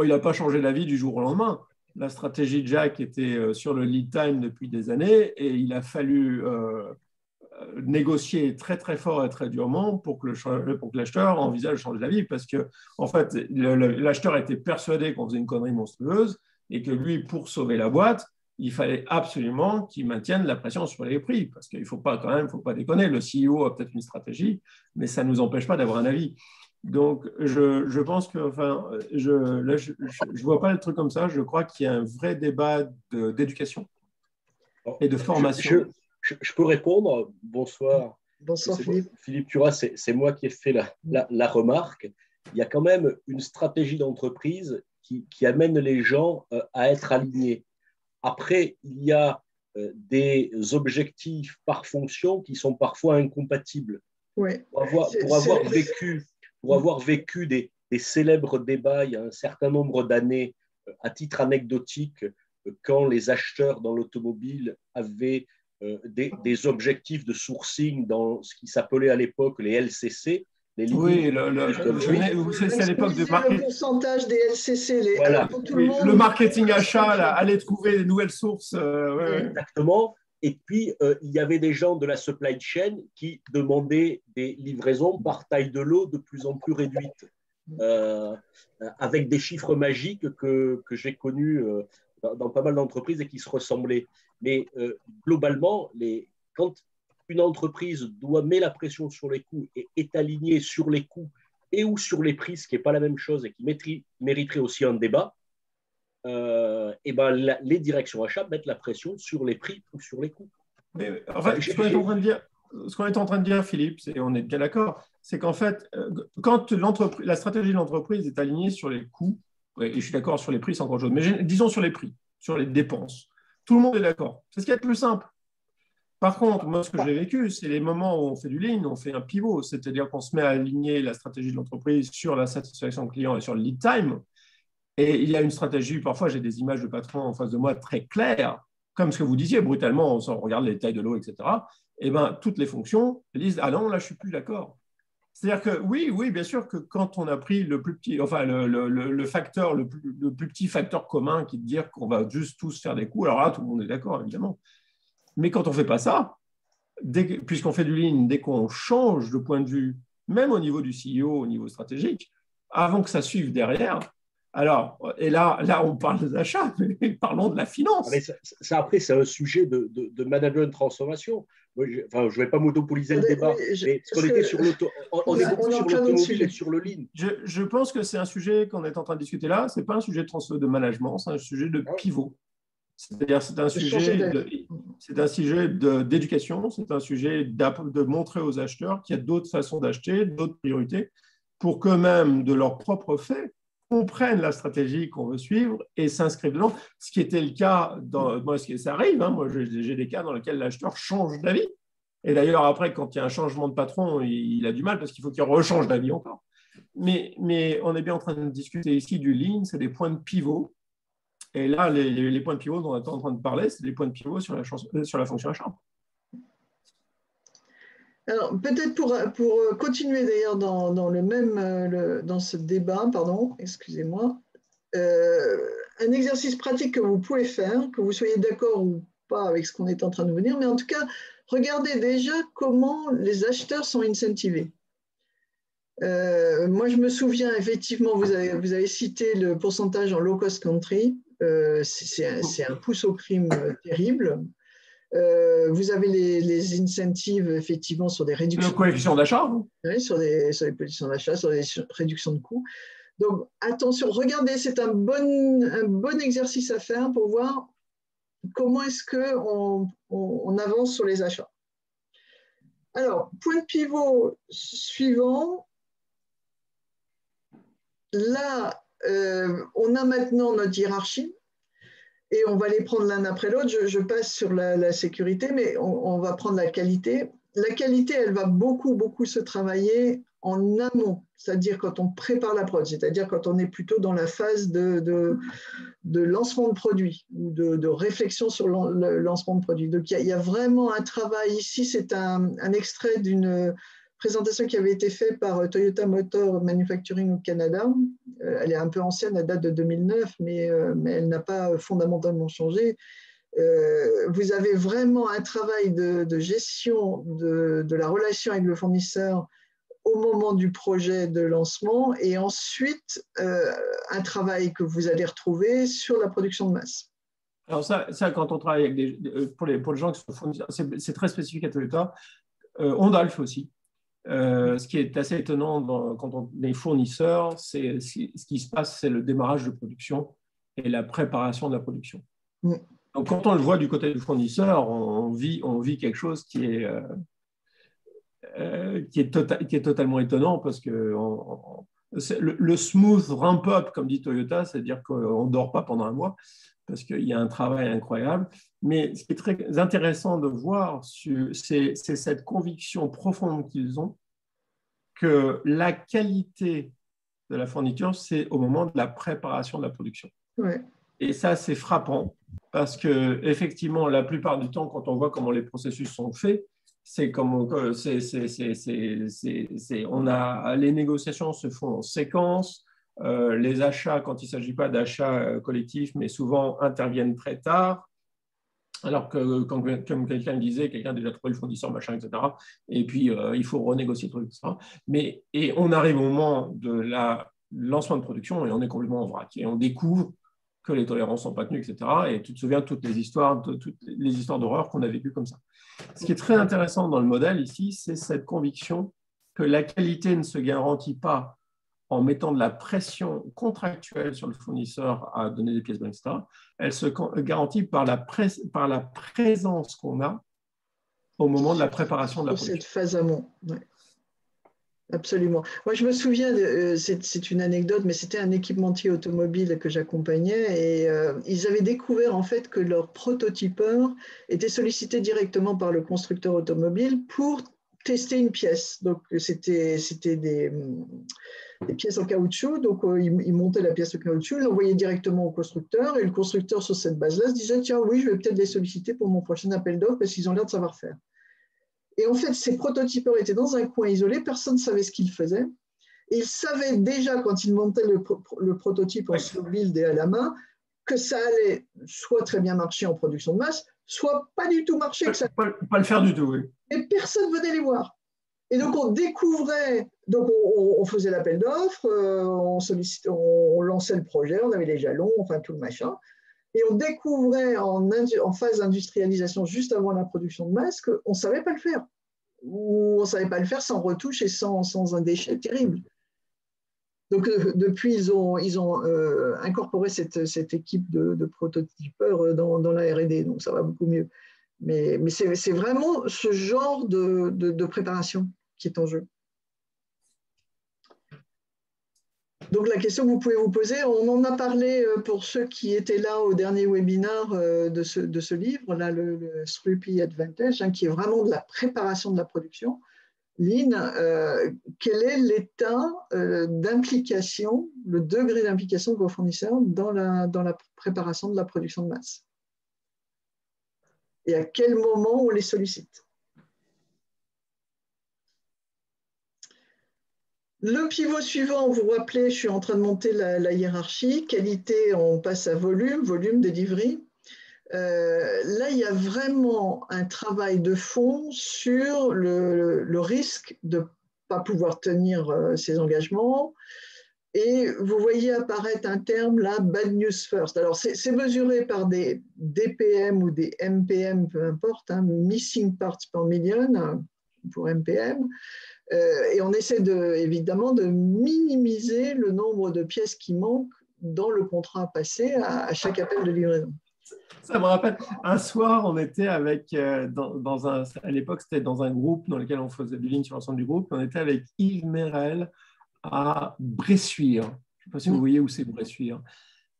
Il n'a pas changé d'avis du jour au lendemain. La stratégie de Jack était sur le lead time depuis des années et il a fallu négocier très très fort et très durement pour que l'acheteur envisage de changer d'avis parce que en fait, l'acheteur était persuadé qu'on faisait une connerie monstrueuse et que lui, pour sauver la boîte, il fallait absolument qu'ils maintiennent la pression sur les prix, parce qu'il ne faut pas quand même, faut pas déconner, le CEO a peut-être une stratégie, mais ça ne nous empêche pas d'avoir un avis. Donc, je pense que, enfin, je vois pas le truc comme ça. Je crois qu'il y a un vrai débat d'éducation et de formation. Je peux répondre. Bonsoir. Bonsoir Philippe. Philippe Turas, c'est moi qui ai fait la remarque. Il y a quand même une stratégie d'entreprise qui amène les gens à être alignés. Après, il y a des objectifs par fonction qui sont parfois incompatibles. Ouais. Pour avoir vécu des célèbres débats il y a un certain nombre d'années, à titre anecdotique, quand les acheteurs dans l'automobile avaient des objectifs de sourcing dans ce qui s'appelait à l'époque les LCC. Oui, c'est à l'époque de marketing. Le pourcentage des LCC, voilà. Le marketing achat, là, aller trouver des nouvelles sources. Exactement. Et puis, il y avait des gens de la supply chain qui demandaient des livraisons par taille de lot de plus en plus réduite, avec des chiffres magiques que j'ai connus dans pas mal d'entreprises et qui se ressemblaient. Mais globalement, quand une entreprise met la pression sur les coûts et est alignée sur les coûts et ou sur les prix, ce qui n'est pas la même chose et qui mériterait aussi un débat, les directions achats mettent la pression sur les prix ou sur les coûts. Mais, en fait, ce qu'on est en train de dire, Philippe, on est bien d'accord, c'est qu'en fait, quand la stratégie de l'entreprise est alignée sur les coûts, et je suis d'accord sur les prix, c'est encore autre chose, mais disons sur les prix, sur les dépenses, tout le monde est d'accord. C'est ce qui est le plus simple. Par contre, moi, ce que j'ai vécu, c'est les moments où on fait du lean, on fait un pivot, c'est-à-dire qu'on se met à aligner la stratégie de l'entreprise sur la satisfaction client et sur le lead time. Et il y a une stratégie, parfois j'ai des images de patrons en face de moi très claires, comme ce que vous disiez, brutalement, on regarde les tailles de l'eau, etc. Et bien, toutes les fonctions disent « Ah non, là, je ne suis plus d'accord ». C'est-à-dire que oui, bien sûr que quand on a pris le plus petit, enfin le facteur, le plus petit facteur commun qui est de dire qu'on va juste tous faire des coups, alors là, tout le monde est d'accord, évidemment. Mais quand on ne fait pas ça, puisqu'on fait du lean, dès qu'on change de point de vue, même au niveau du CEO, au niveau stratégique, avant que ça suive derrière, alors, et là on parle des achats, mais parlons de la finance. Mais après, c'est un sujet de management de transformation. Moi, je ne vais pas monopoliser le débat, mais on était sur l'automobile et sur le lean. Je pense que c'est un sujet qu'on est en train de discuter là, ce n'est pas un sujet de management, c'est un sujet de pivot. C'est-à-dire c'est un sujet d'éducation, c'est un sujet de montrer aux acheteurs qu'il y a d'autres façons d'acheter, d'autres priorités, pour qu'eux-mêmes, de leur propre fait, comprennent la stratégie qu'on veut suivre et s'inscrivent dedans. Ce qui était le cas, ça arrive, hein, moi j'ai des cas dans lesquels l'acheteur change d'avis. Et d'ailleurs, après, quand il y a un changement de patron, il a du mal parce qu'il faut qu'il rechange d'avis encore. Mais on est bien en train de discuter ici du lean, c'est des points de pivot. Et là, les points de pivot dont on est en train de parler, c'est des points de pivot sur la fonction achat. Alors, peut-être pour continuer d'ailleurs dans ce débat, pardon, excusez-moi, un exercice pratique que vous pouvez faire, que vous soyez d'accord ou pas avec ce qu'on est en train de vous dire, mais en tout cas, regardez déjà comment les acheteurs sont incentivés. Moi, je me souviens, effectivement, vous avez cité le pourcentage en low-cost country. C'est un pouce au crime terrible. Vous avez les incentives, effectivement, sur des réductions. Sur les coefficients d'achat. Oui, sur les coefficients d'achat, sur les réductions de coûts. Donc, attention, regardez, c'est un bon exercice à faire pour voir comment est-ce qu'on avance sur les achats. Alors, point de pivot suivant. Là, on a maintenant notre hiérarchie et on va les prendre l'un après l'autre. Je passe sur la sécurité, mais on va prendre la qualité. La qualité, elle va beaucoup se travailler en amont, c'est-à-dire quand on prépare la prod, c'est-à-dire quand on est plutôt dans la phase de lancement de produit ou de réflexion sur le lancement de produit. Donc, il y a vraiment un travail ici. C'est un extrait d'une présentation qui avait été faite par Toyota Motor Manufacturing au Canada. Elle est un peu ancienne, elle date de 2009, mais elle n'a pas fondamentalement changé. Vous avez vraiment un travail de gestion de la relation avec le fournisseur au moment du projet de lancement et ensuite un travail que vous allez retrouver sur la production de masse. Alors ça, quand on travaille avec pour les gens qui sont fournisseurs, c'est très spécifique à Toyota. Honda le fait aussi. Ce qui est assez étonnant quand on est fournisseur, c'est ce qui se passe, c'est le démarrage de production et la préparation de la production. Mm. Donc, quand on le voit du côté du fournisseur, on vit quelque chose qui est totalement étonnant parce que le smooth ramp-up, comme dit Toyota, c'est-à-dire qu'on ne dort pas pendant un mois parce qu'il y a un travail incroyable. Mais ce qui est très intéressant de voir, c'est cette conviction profonde qu'ils ont que la qualité de la fourniture, c'est au moment de la préparation de la production. Ouais. Et ça, c'est frappant parce que effectivement, la plupart du temps, quand on voit comment les processus sont faits, les négociations se font en séquence. Les achats, quand il ne s'agit pas d'achats collectifs, mais souvent interviennent très tard. Alors que, comme quelqu'un disait, quelqu'un a déjà trouvé le fournisseur, machin, etc. Et puis, il faut renégocier le truc, etc. Et on arrive au moment de lancement de production et on est complètement en vrac. Et on découvre que les tolérances ne sont pas tenues, etc. Et tu te souviens de toutes les histoires d'horreur qu'on a vécues comme ça. Ce qui est très intéressant dans le modèle ici, c'est cette conviction que la qualité ne se garantit pas en mettant de la pression contractuelle sur le fournisseur à donner des pièces bonnes, etc. Elle se garantit par la présence qu'on a au moment de la préparation de la production. Cette phase amont, ouais. Absolument. Moi, je me souviens, c'est une anecdote, mais c'était un équipementier automobile que j'accompagnais et ils avaient découvert en fait que leur prototypeur était sollicité directement par le constructeur automobile pour tester une pièce. Donc, c'était des pièces en caoutchouc. Donc, ils montaient la pièce en caoutchouc, ils l'envoyaient directement au constructeur et le constructeur, sur cette base-là, se disait « Tiens, oui, je vais peut-être les solliciter pour mon prochain appel d'offres parce qu'ils ont l'air de savoir faire. » Et en fait, ces prototypeurs étaient dans un coin isolé, personne ne savait ce qu'ils faisaient. Et ils savaient déjà, quand ils montaient le prototype en slow build et à la main, que ça allait soit très bien marcher en production de masse, soit pas du tout marcher. Pas le faire du tout, oui. Et personne ne venait les voir. Et donc, on découvrait, donc on faisait l'appel d'offres, on lançait le projet, on avait les jalons, enfin tout le machin. Et on découvrait en phase d'industrialisation, juste avant la production de masse, qu'on ne savait pas le faire. Ou on ne savait pas le faire sans retouche et sans un déchet terrible. Donc, depuis, ils ont incorporé cette équipe de prototypeurs dans la R&D, donc ça va beaucoup mieux. Mais c'est vraiment ce genre de préparation qui est en jeu. Donc, la question que vous pouvez vous poser, on en a parlé pour ceux qui étaient là au dernier webinaire de ce livre, là, le 3P Advantage, hein, qui est vraiment de la préparation de la production. Lean, quel est l'état d'implication, le degré d'implication de vos fournisseurs dans la préparation de la production de masse? Et à quel moment on les sollicite? Le pivot suivant, vous vous rappelez, je suis en train de monter la hiérarchie. Qualité, on passe à volume, delivery. Là, il y a vraiment un travail de fond sur le risque de ne pas pouvoir tenir ses engagements. Et vous voyez apparaître un terme là, bad news first. Alors, c'est mesuré par des DPM ou des MPM, peu importe, hein, missing parts per million pour MPM. Et on essaie évidemment de minimiser le nombre de pièces qui manquent dans le contrat passé à chaque appel de livraison. Ça me rappelle, un soir, on était avec, à l'époque, c'était dans un groupe dans lequel on faisait du ligne sur l'ensemble du groupe, on était avec Yves Merel à Bressuire. Je ne sais pas si vous voyez où c'est Bressuire.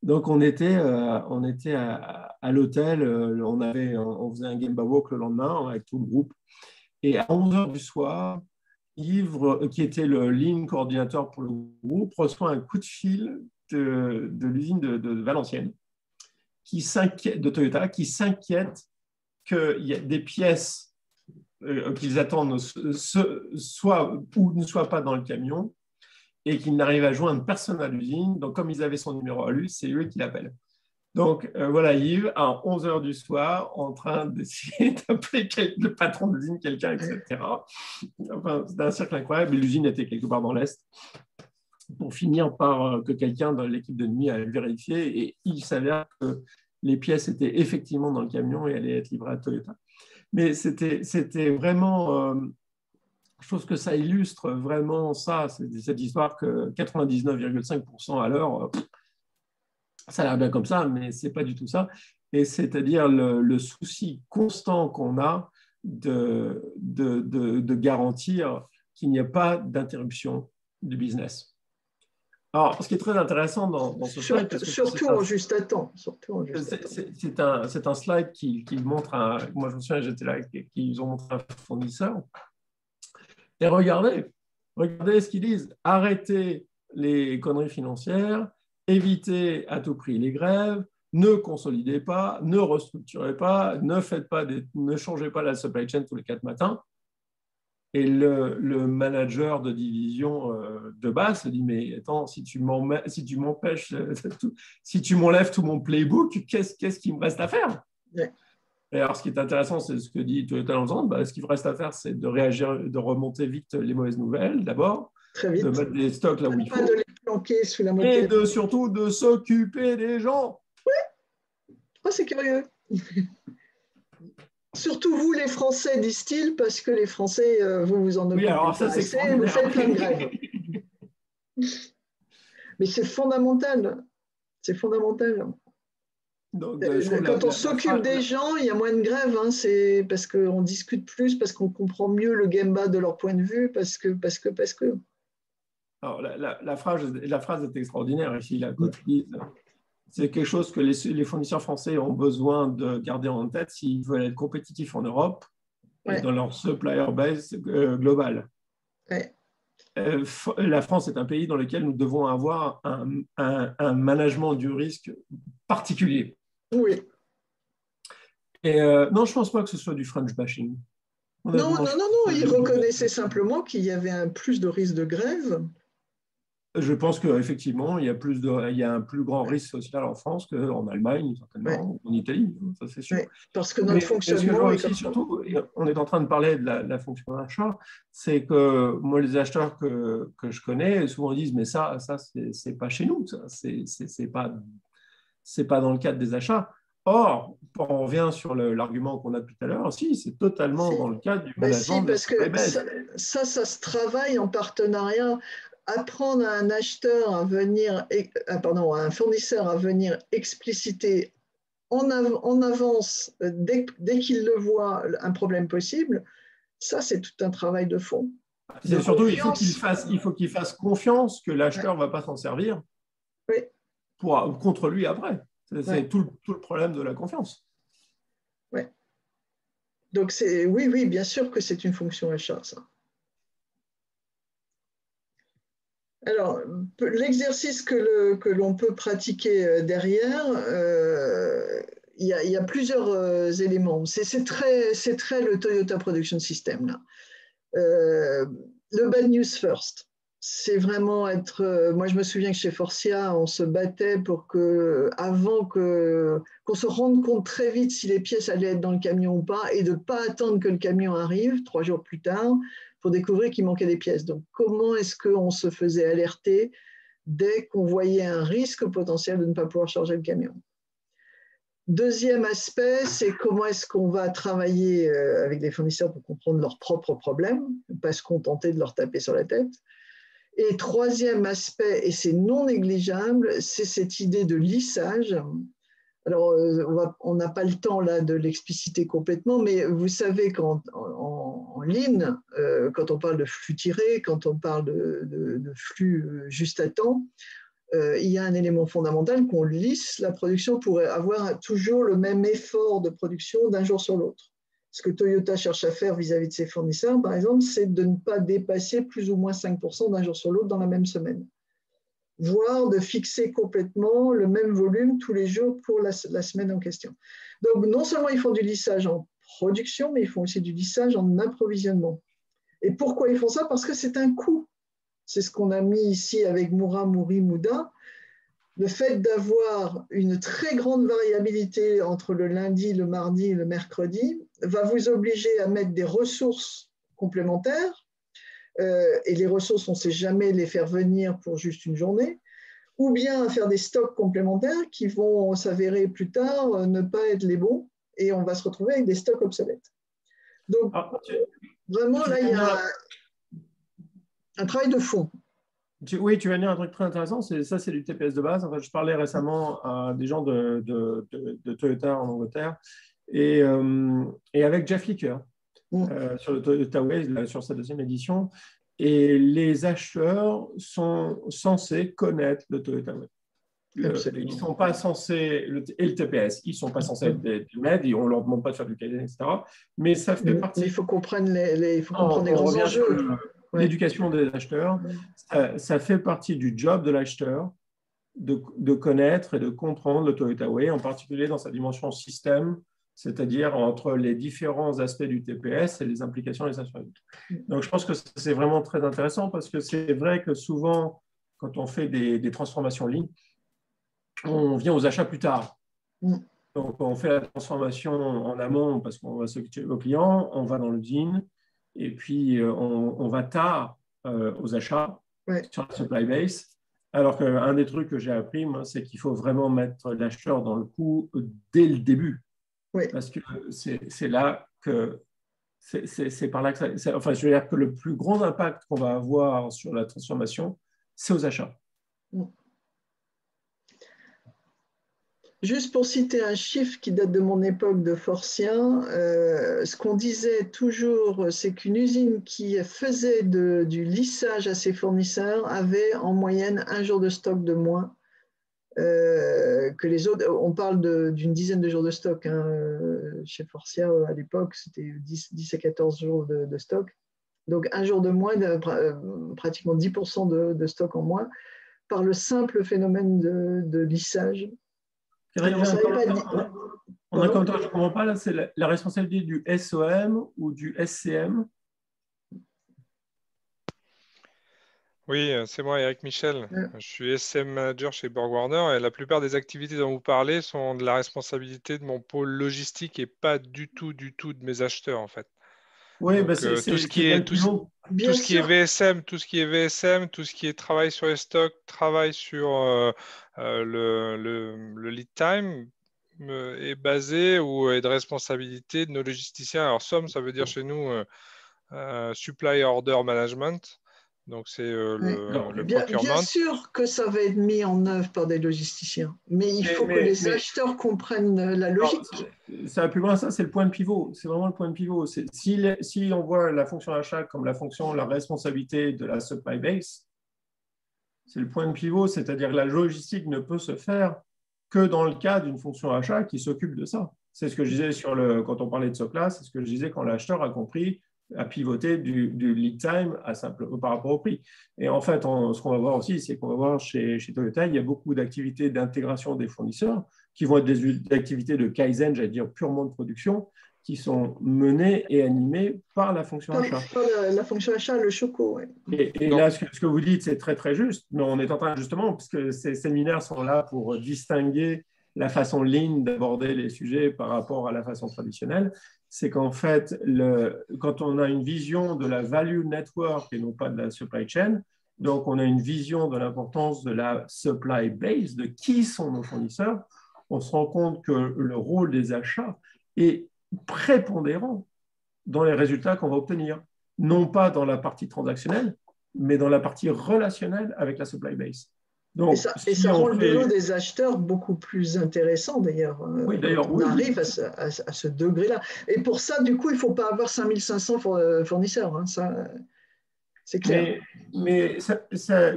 Donc, on était à l'hôtel, on faisait un game by walk le lendemain avec tout le groupe. Et à 11h du soir, Yves, qui était le lean coordinateur pour le groupe, reçoit un coup de fil de l'usine de Valenciennes, de Toyota, qui s'inquiète qu'il y a des pièces qu'ils attendent soit ou ne soient pas dans le camion et qu'ils n'arrivent à joindre personne à l'usine. Donc, comme ils avaient son numéro à lui, c'est eux qui l'appellent. Donc, voilà Yves, à 11h du soir, en train d'essayer d'appeler le patron de l'usine, quelqu'un, etc. Enfin, c'était un cercle incroyable. Et l'usine était quelque part dans l'Est. Pour finir par que quelqu'un dans l'équipe de nuit a vérifié. Et il s'avère que les pièces étaient effectivement dans le camion et allaient être livrées à Toyota. Mais c'était vraiment, je trouve que ça illustre vraiment ça, cette histoire que 99,5% à l'heure, ça a l'air bien comme ça, mais ce n'est pas du tout ça. Et c'est-à-dire le souci constant qu'on a de garantir qu'il n'y a pas d'interruption du business. Alors, ce qui est très intéressant dans ce slide… Surtout en juste à temps. C'est un slide qui montre, moi je me souviens, j'étais là, qu'ils ont montré un fournisseur. Et regardez ce qu'ils disent. Arrêtez les conneries financières, évitez à tout prix les grèves, ne consolidez pas, ne restructurez pas, ne changez pas la supply chain tous les 4 matins. Et le manager de division de base se dit, mais attends, si tu m'empêches, si tu m'enlèves tout mon playbook, qu'est-ce qu'il me reste à faire? Ouais. Et alors, ce qui est intéressant, c'est ce que dit Toyota Land, ce qu'il me reste à faire, c'est de réagir, de remonter vite les mauvaises nouvelles, d'abord, de mettre des stocks là où il faut, de les planquer sous la moquette. Et surtout de s'occuper des gens. Oui, oh, c'est curieux. Surtout vous, les Français, disent-ils, parce que les Français, vous en occupez. Oui, alors ça, c'est vous faites plein de grèves. Mais c'est fondamental. C'est fondamental. Donc, quand on s'occupe des gens, il y a moins de grèves. Hein, c'est parce qu'on discute plus, parce qu'on comprend mieux le Gemba de leur point de vue, parce que. Alors, la phrase est extraordinaire ici, là, quand ils disent… C'est quelque chose que les fournisseurs français ont besoin de garder en tête s'ils veulent être compétitifs en Europe et dans leur supplier base global. Ouais. La France est un pays dans lequel nous devons avoir un management du risque particulier. Oui. Et non, je ne pense pas que ce soit du French bashing. Non, ils reconnaissaient simplement qu'il y avait plus de risque de grève. Je pense qu'effectivement, il y a un plus grand risque social en France qu'en Allemagne, certainement, ou en Italie, ça c'est sûr. Parce que notre fonctionnement… Ce que je vois aussi, surtout, on est en train de parler de la fonction d'achat, c'est que moi, les acheteurs que je connais, souvent disent, mais ça c'est pas chez nous, ça, c'est pas dans le cadre des achats. Or, on revient sur l'argument qu'on a tout à l'heure, si, c'est totalement dans le cadre du management. Si, parce que ça se travaille en partenariat. Apprendre à un acheteur à venir, à un fournisseur à venir expliciter en avance, dès qu'il le voit, un problème possible, ça, c'est tout un travail de fond. Surtout, il faut qu'il fasse confiance que l'acheteur ne va pas s'en servir contre lui après. C'est tout le problème de la confiance. Oui. Donc, oui, bien sûr que c'est une fonction achat, ça. Alors, l'exercice que l'on peut pratiquer derrière, il y a plusieurs éléments. C'est très le Toyota Production System, là. Le bad news first. C'est vraiment moi, je me souviens que chez Forcia, on se battait pour qu'on se rende compte très vite si les pièces allaient être dans le camion ou pas, et de ne pas attendre que le camion arrive 3 jours plus tard pour découvrir qu'il manquait des pièces. Donc, comment est-ce qu'on se faisait alerter dès qu'on voyait un risque potentiel de ne pas pouvoir charger le camion? Deuxième aspect, c'est comment est-ce qu'on va travailler avec des fournisseurs pour comprendre leurs propres problèmes, ne pas se contenter de leur taper sur la tête. Et troisième aspect, et c'est non négligeable, c'est cette idée de lissage. Alors, on n'a pas le temps là de l'expliciter complètement, mais vous savez qu'en ligne, quand on parle de flux tiré, quand on parle de flux juste à temps, il y a un élément fondamental qu'on lisse la production pour avoir toujours le même effort de production d'un jour sur l'autre. Ce que Toyota cherche à faire vis-à-vis de ses fournisseurs, par exemple, c'est de ne pas dépasser plus ou moins 5% d'un jour sur l'autre dans la même semaine, voire de fixer complètement le même volume tous les jours pour la semaine en question. Donc, non seulement ils font du lissage en production, mais ils font aussi du lissage en approvisionnement. Et pourquoi ils font ça? Parce que c'est un coût. C'est ce qu'on a mis ici avec Moura, Mouri, Mouda. Le fait d'avoir une très grande variabilité entre le lundi, le mardi et le mercredi va vous obliger à mettre des ressources complémentaires. Et les ressources, on ne sait jamais les faire venir pour juste une journée. ou bien à faire des stocks complémentaires qui vont s'avérer plus tard ne pas être les bons, et on va se retrouver avec des stocks obsolètes. Donc, vraiment, là, il y a un travail de fond. Oui, tu vas dire un truc très intéressant, ça c'est du TPS de base. En fait, je parlais récemment à des gens de Toyota en Angleterre et avec Jeff Licker sur le Toyota Way, sur sa deuxième édition. Et les acheteurs sont censés connaître le Toyota Way. Ils ne sont pas censés, et le TPS, ils ne sont pas censés être des MED, on ne leur demande pas de faire du Kaizen, etc. Mais ça fait partie. Mais il faut comprendre les grands enjeux. L'éducation des acheteurs, ça fait partie du job de l'acheteur de connaître et de comprendre le Toyota Way, en particulier dans sa dimension système, c'est-à-dire entre les différents aspects du TPS et les implications des assureurs. Donc, je pense que c'est vraiment très intéressant parce que c'est vrai que souvent, quand on fait des transformations en ligne, on vient aux achats plus tard. Donc, on fait la transformation en amont parce qu'on va s'occuper au client, on va dans l'usine et puis on va tard aux achats sur la supply base. Alors qu'un des trucs que j'ai appris, moi, c'est qu'il faut vraiment mettre l'acheteur dans le coup dès le début. Parce que c'est là que c'est par là que ça, enfin, je veux dire que le plus grand impact qu'on va avoir sur la transformation, c'est aux achats. Juste pour citer un chiffre qui date de mon époque de Forcien, ce qu'on disait toujours, c'est qu'une usine qui faisait du lissage à ses fournisseurs avait en moyenne 1 jour de stock de moins que les autres. On parle d'une dizaine de jours de stock. Chez Forcia, à l'époque, c'était 10 à 14 jours de stock. Donc, 1 jour de moins, pratiquement 10% de stock en moins, par le simple phénomène de lissage. Alors, on a comme toi, je ne comprends pas, là, c'est la responsabilité du SOM ou du SCM? Oui, c'est moi, Eric Michel. Je suis SCM manager chez BorgWarner et la plupart des activités dont vous parlez sont de la responsabilité de mon pôle logistique et pas du tout de mes acheteurs, en fait. Oui, donc, bah tout ce qui est VSM, tout ce qui est travail sur les stocks, travail sur le lead time est basé ou est de responsabilité de nos logisticiens. Alors, SOM, ça veut dire chez nous Supply Order Management. Donc, c'est le procurement. Bien sûr que ça va être mis en œuvre par des logisticiens, mais il faut que les acheteurs comprennent la logique. Ça va plus loin, ça, c'est le point de pivot. C'est vraiment le point de pivot. Si on voit la fonction achat comme la responsabilité de la supply base, c'est le point de pivot, c'est-à-dire que la logistique ne peut se faire que dans le cas d'une fonction achat qui s'occupe de ça. C'est ce que je disais quand on parlait de ce classe, c'est ce que je disais quand l'acheteur a compris à pivoter du lead time par rapport au prix. Et en fait, ce qu'on va voir aussi, c'est qu'on va voir chez Toyota, il y a beaucoup d'activités d'intégration des fournisseurs qui vont être des activités de Kaizen, j'allais dire purement de production, qui sont menées et animées par la fonction achat. La fonction achat, le choco. Et là, ce que vous dites, c'est très, très juste. Mais on est en train, justement, puisque ces séminaires sont là pour distinguer la façon lean d'aborder les sujets par rapport à la façon traditionnelle, c'est qu'en fait, quand on a une vision de la value network et non pas de la supply chain, donc on a une vision de l'importance de la supply base, de qui sont nos fournisseurs, on se rend compte que le rôle des achats est prépondérant dans les résultats qu'on va obtenir, non pas dans la partie transactionnelle, mais dans la partie relationnelle avec la supply base. Donc, ça rend le boulot des acheteurs beaucoup plus intéressant d'ailleurs. Oui, d'ailleurs, on arrive à ce degré-là. Et pour ça, du coup, il ne faut pas avoir 5500 fournisseurs. Hein, ça, c'est clair. Mais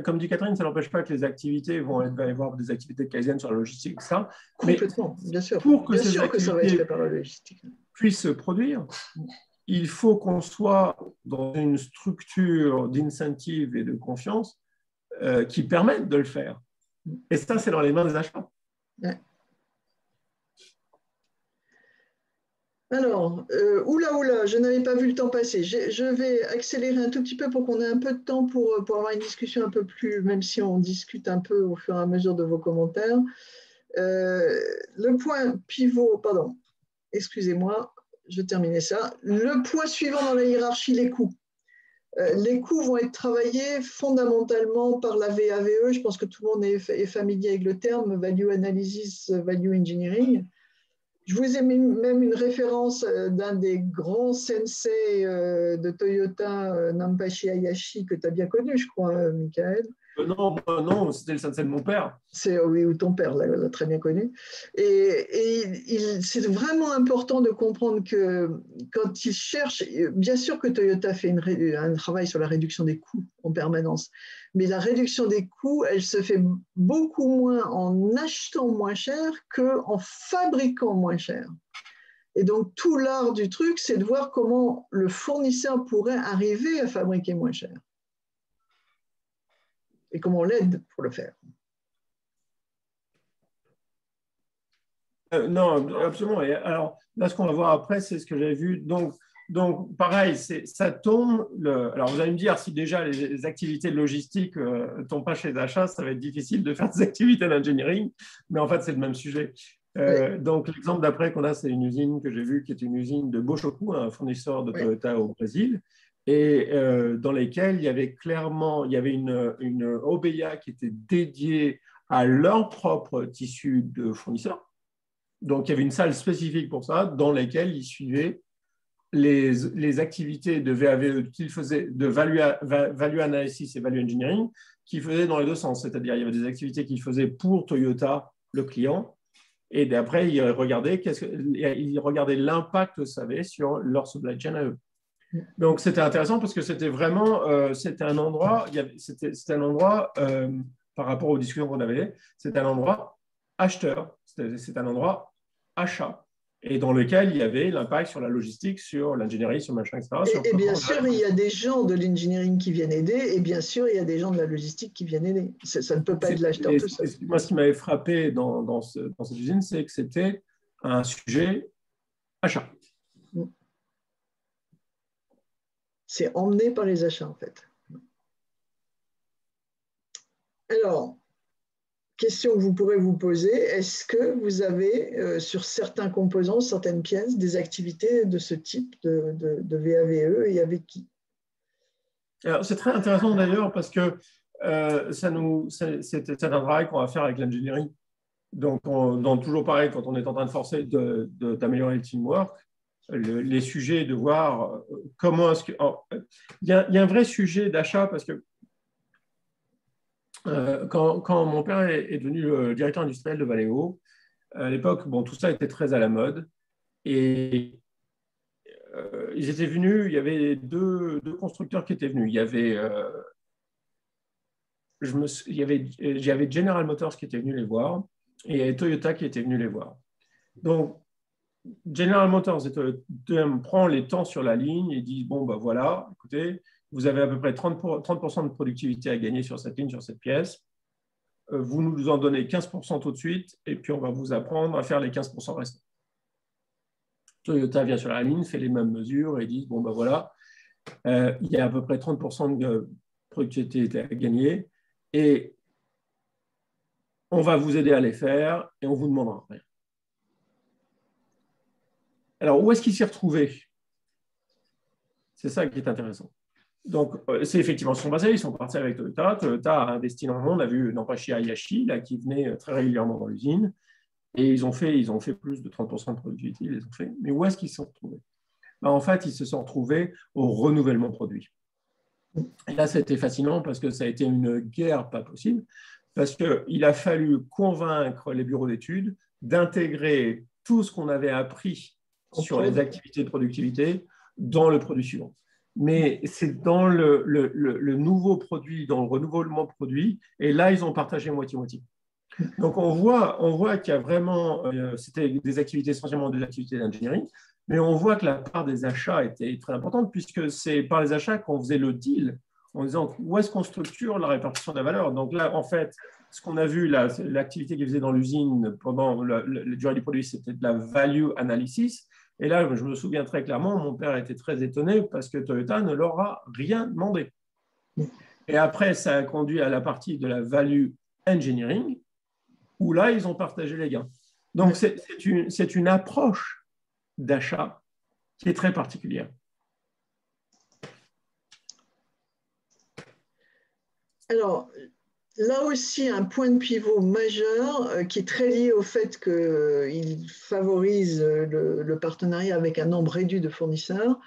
comme dit Catherine, ça n'empêche pas que les activités va y avoir des activités de Kaizen sur la logistique, ça. Complètement, bien sûr. Pour que bien ces sûr que ça va être fait par la logistique. Puissent se produire, il faut qu'on soit dans une structure d'incentive et de confiance qui permettent de le faire. Et ça, c'est dans les mains des achats. Ouais. Alors, oula, je n'avais pas vu le temps passer. Je vais accélérer un tout petit peu pour qu'on ait un peu de temps pour avoir une discussion un peu plus, même si on discute un peu au fur et à mesure de vos commentaires. Le point pivot, pardon, excusez-moi, je terminais ça. Le point suivant dans la hiérarchie, les coûts. Les coûts vont être travaillés fondamentalement par la VAVE. Je pense que tout le monde est familier avec le terme Value Analysis, Value Engineering. Je vous ai mis même une référence d'un des grands sensei de Toyota, Nampashi Hayashi, que tu as bien connu, je crois, Michael. Non, c'était le sensei de mon père. Oui, ou ton père l'a très bien connu. Et c'est vraiment important de comprendre que quand il cherche, bien sûr que Toyota fait un travail sur la réduction des coûts en permanence, mais la réduction des coûts, elle se fait beaucoup moins en achetant moins cher qu'en fabriquant moins cher. Et donc, tout l'art du truc, c'est de voir comment le fournisseur pourrait arriver à fabriquer moins cher. Et comment on l'aide pour le faire. Non, absolument. Et alors, là, ce qu'on va voir après, c'est ce que j'avais vu. Donc pareil, ça tombe. Alors, vous allez me dire, si déjà les activités logistiques ne tombent pas chez les achats, ça va être difficile de faire des activités d'engineering, mais en fait, c'est le même sujet. Oui. Donc, l'exemple d'après qu'on a, c'est une usine que j'ai vue, qui est une usine de Boshoku, un fournisseur de Toyota au Brésil, et dans lesquels il y avait clairement une OBIA qui était dédiée à leur propre tissu de fournisseurs. Donc, il y avait une salle spécifique pour ça, dans laquelle ils suivaient les activités de VAVE qu'ils faisaient, de value analysis et value engineering, qu'ils faisaient dans les deux sens. C'est-à-dire, il y avait des activités qu'ils faisaient pour Toyota, le client, et après, ils regardaient l'impact que ça avait sur leur supply chain à eux. Donc, c'était intéressant parce que c'était vraiment, c'était un endroit, par rapport aux discussions qu'on avait, c'était un endroit acheteur, c'est un endroit achat, et dans lequel il y avait l'impact sur la logistique, sur l'ingénierie, sur machin, etc. Et bien sûr, il y a des gens de l'engineering qui viennent aider, et bien sûr, il y a des gens de la logistique qui viennent aider. Ça ne peut pas être l'acheteur tout seul. Moi, ce qui m'avait frappé dans cette usine, c'est que c'était un sujet achat. C'est emmené par les achats, en fait. Alors, question que vous pourrez vous poser, est-ce que vous avez, sur certains composants, certaines pièces, des activités de ce type de VAVE et avec qui? Alors, c'est très intéressant d'ailleurs parce que c'est un travail qu'on va faire avec l'engineering. Donc, toujours pareil, quand on est en train de forcer d'améliorer le teamwork, les sujets de voir comment est-ce que... Il y a un vrai sujet d'achat parce que quand mon père est devenu le directeur industriel de Valeo, à l'époque, bon, tout ça était très à la mode. Et ils étaient venus, il y avait deux constructeurs qui étaient venus. Il y avait General Motors qui était venu les voir et il y avait Toyota qui était venu les voir. Donc, General Motors prend les temps sur la ligne et dit, bon, ben voilà, écoutez, vous avez à peu près 30% de productivité à gagner sur cette ligne, sur cette pièce. Vous nous en donnez 15% tout de suite et puis on va vous apprendre à faire les 15% restants. Toyota vient sur la ligne, fait les mêmes mesures et dit, bon, ben voilà, il y a à peu près 30% de productivité à gagner et on va vous aider à les faire et on ne vous demandera rien. Alors, où est-ce qu'il s'est retrouvé? C'est ça qui est intéressant. Donc, c'est effectivement ce qu'ils sont basés. Ils sont partis avec Toyota. Toyota a investi dans le monde. On a vu Nampashi Hayashi, là, qui venait très régulièrement dans l'usine. Et ils ont fait plus de 30% de productivité. Ils les ont fait. Mais où est-ce qu'ils se sont retrouvés? En fait, ils se sont retrouvés au renouvellement produit. Et là, c'était fascinant parce que ça a été une guerre pas possible. Parce qu'il a fallu convaincre les bureaux d'études d'intégrer tout ce qu'on avait appris sur les activités de productivité dans le produit suivant. Mais c'est dans le nouveau produit, dans le renouvellement produit, et là, ils ont partagé moitié-moitié. Donc, on voit qu'il y a vraiment, c'était des activités, essentiellement des activités d'ingénierie, mais on voit que la part des achats était très importante, puisque c'est par les achats qu'on faisait le deal, en disant où est-ce qu'on structure la répartition de la valeur. Donc là, en fait, ce qu'on a vu, l'activité qu'ils faisaient dans l'usine pendant la durée du produit, c'était de la value analysis. Et là, je me souviens très clairement, mon père était très étonné parce que Toyota ne leur a rien demandé. Et après, ça a conduit à la partie de la value engineering, où là, ils ont partagé les gains. Donc, c'est une approche d'achat qui est très particulière. Alors, là aussi, un point de pivot majeur qui est très lié au fait qu'il favorise le partenariat avec un nombre réduit de fournisseurs.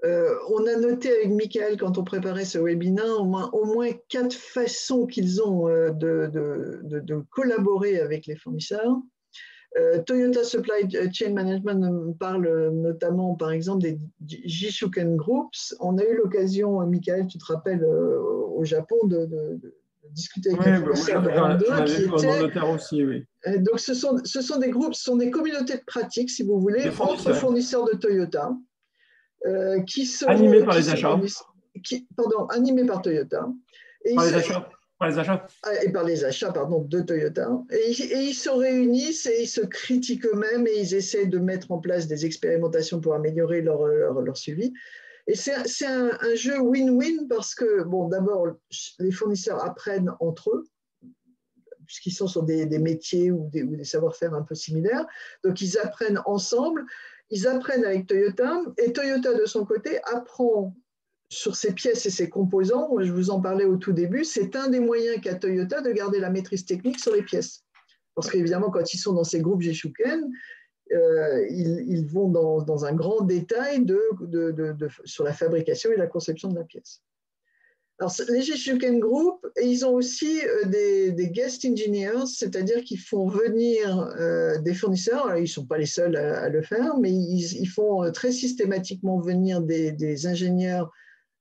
On a noté avec Michael, quand on préparait ce webinaire, au moins 4 façons qu'ils ont de collaborer avec les fournisseurs. Toyota Supply Chain Management parle notamment, par exemple, des Jishuken Groups. On a eu l'occasion, Michael, tu te rappelles, au Japon, de discuter avec un fournisseur de rang 2 qui était… aussi, oui. Donc, ce sont des groupes, ce sont des communautés de pratiques, si vous voulez, entre fournisseurs de Toyota, qui sont… Animés par les achats. Pardon, animés par Toyota. Par les achats. Par les achats. Et par les achats, pardon, de Toyota. Et ils se réunissent et ils se critiquent eux-mêmes et ils essaient de mettre en place des expérimentations pour améliorer leur suivi. Et c'est un jeu win-win parce que, bon, d'abord, les fournisseurs apprennent entre eux, puisqu'ils sont sur des métiers ou des savoir-faire un peu similaires. Donc, ils apprennent ensemble, ils apprennent avec Toyota, et Toyota, de son côté, apprend sur ses pièces et ses composants. Je vous en parlais au tout début, c'est un des moyens qu'a Toyota de garder la maîtrise technique sur les pièces. Parce qu'évidemment, quand ils sont dans ces groupes Jishuken, ils vont dans un grand détail sur la fabrication et la conception de la pièce. Alors, les Jishuken Group, ils ont aussi des guest engineers, c'est-à-dire qu'ils font venir des fournisseurs. Alors, ils ne sont pas les seuls à le faire, mais ils font très systématiquement venir des ingénieurs,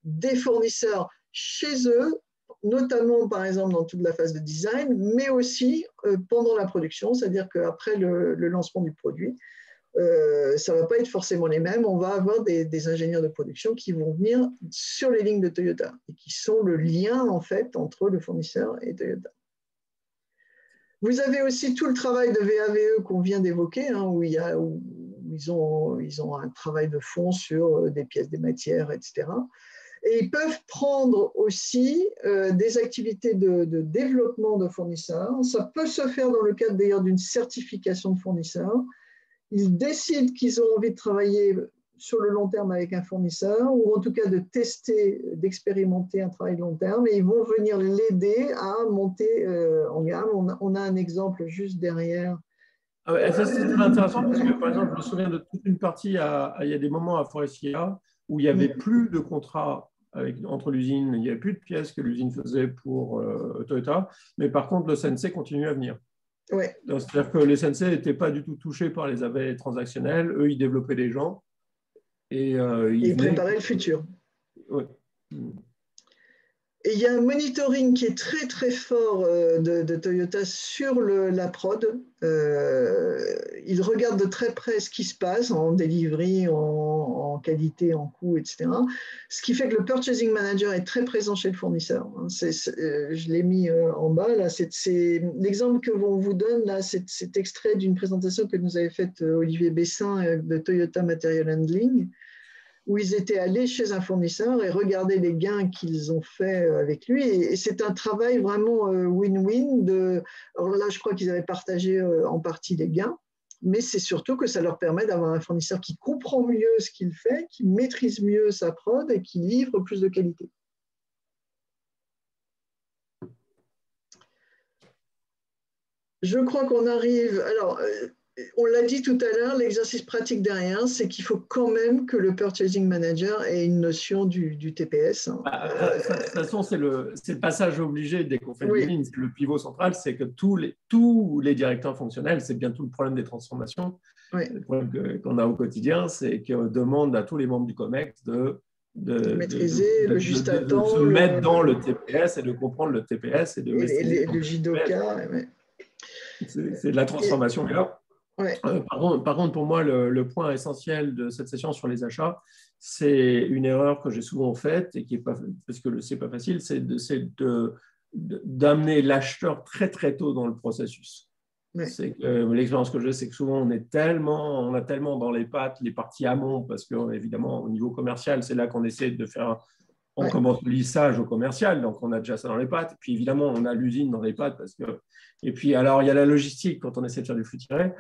des fournisseurs chez eux, notamment par exemple dans toute la phase de design, mais aussi pendant la production, c'est-à-dire qu'après le lancement du produit, ça ne va pas être forcément les mêmes. On va avoir des ingénieurs de production qui vont venir sur les lignes de Toyota et qui sont le lien en fait entre le fournisseur et Toyota. Vous avez aussi tout le travail de VAVE qu'on vient d'évoquer, hein, où ils ont un travail de fond sur des pièces, des matières, etc. Et ils peuvent prendre aussi des activités de développement de fournisseurs. Ça peut se faire dans le cadre d'ailleurs d'une certification de fournisseurs. Ils décident qu'ils ont envie de travailler sur le long terme avec un fournisseur, ou en tout cas de tester, d'expérimenter un travail de long terme, et ils vont venir l'aider à monter en gamme. On a un exemple juste derrière. Ah ouais, ça, c'est très intéressant parce que, par exemple, je me souviens de toute une partie, il y a des moments à Forestia où il n'y avait plus de contrat entre l'usine, il n'y avait plus de pièces que l'usine faisait pour Toyota, mais par contre, le CNC continue à venir. Ouais. C'est-à-dire que les CNC n'étaient pas du tout touchés par les avis transactionnels, eux, ils développaient des gens. Et ils préparaient le futur. Ouais. Et il y a un monitoring qui est très très fort de Toyota sur la prod. Ils regardent de très près ce qui se passe en delivery, en qualité, en coût, etc. Ce qui fait que le purchasing manager est très présent chez le fournisseur. Je l'ai mis en bas. Là, l'exemple que on vous donne, là, c'est extrait d'une présentation que nous avait faite Olivier Bessin de Toyota Material Handling, où ils étaient allés chez un fournisseur et regarder les gains qu'ils ont fait avec lui. Et c'est un travail vraiment win-win. Alors là, je crois qu'ils avaient partagé en partie les gains, mais c'est surtout que ça leur permet d'avoir un fournisseur qui comprend mieux ce qu'il fait, qui maîtrise mieux sa prod et qui livre plus de qualité. Je crois qu'on arrive… Alors, on l'a dit tout à l'heure, l'exercice pratique derrière, c'est qu'il faut quand même que le purchasing manager ait une notion du TPS. De toute façon, c'est le passage obligé dès qu'on fait le lean. Le pivot central, c'est que tous les directeurs fonctionnels, c'est bien tout le problème des transformations. Oui. Le problème qu'on a au quotidien, c'est qu'on demande à tous les membres du COMEX de maîtriser le juste à temps, de se mettre dans le TPS et de comprendre le TPS et de le JDOKA. C'est de la transformation. Et là, ouais. Par contre, pour moi, le point essentiel de cette session sur les achats, c'est une erreur que j'ai souvent faite et qui est pas, parce que c'est pas facile, c'est d'amener l'acheteur très très tôt dans le processus. Ouais. L'expérience que j'ai, c'est que souvent on a tellement dans les pattes les parties amont, parce que évidemment au niveau commercial, c'est là qu'on essaie de faire. On commence le lissage au commercial, donc on a déjà ça dans les pattes. Puis évidemment, on a l'usine dans les pattes. Et puis, alors, il y a la logistique quand on essaie de faire du flux tiré.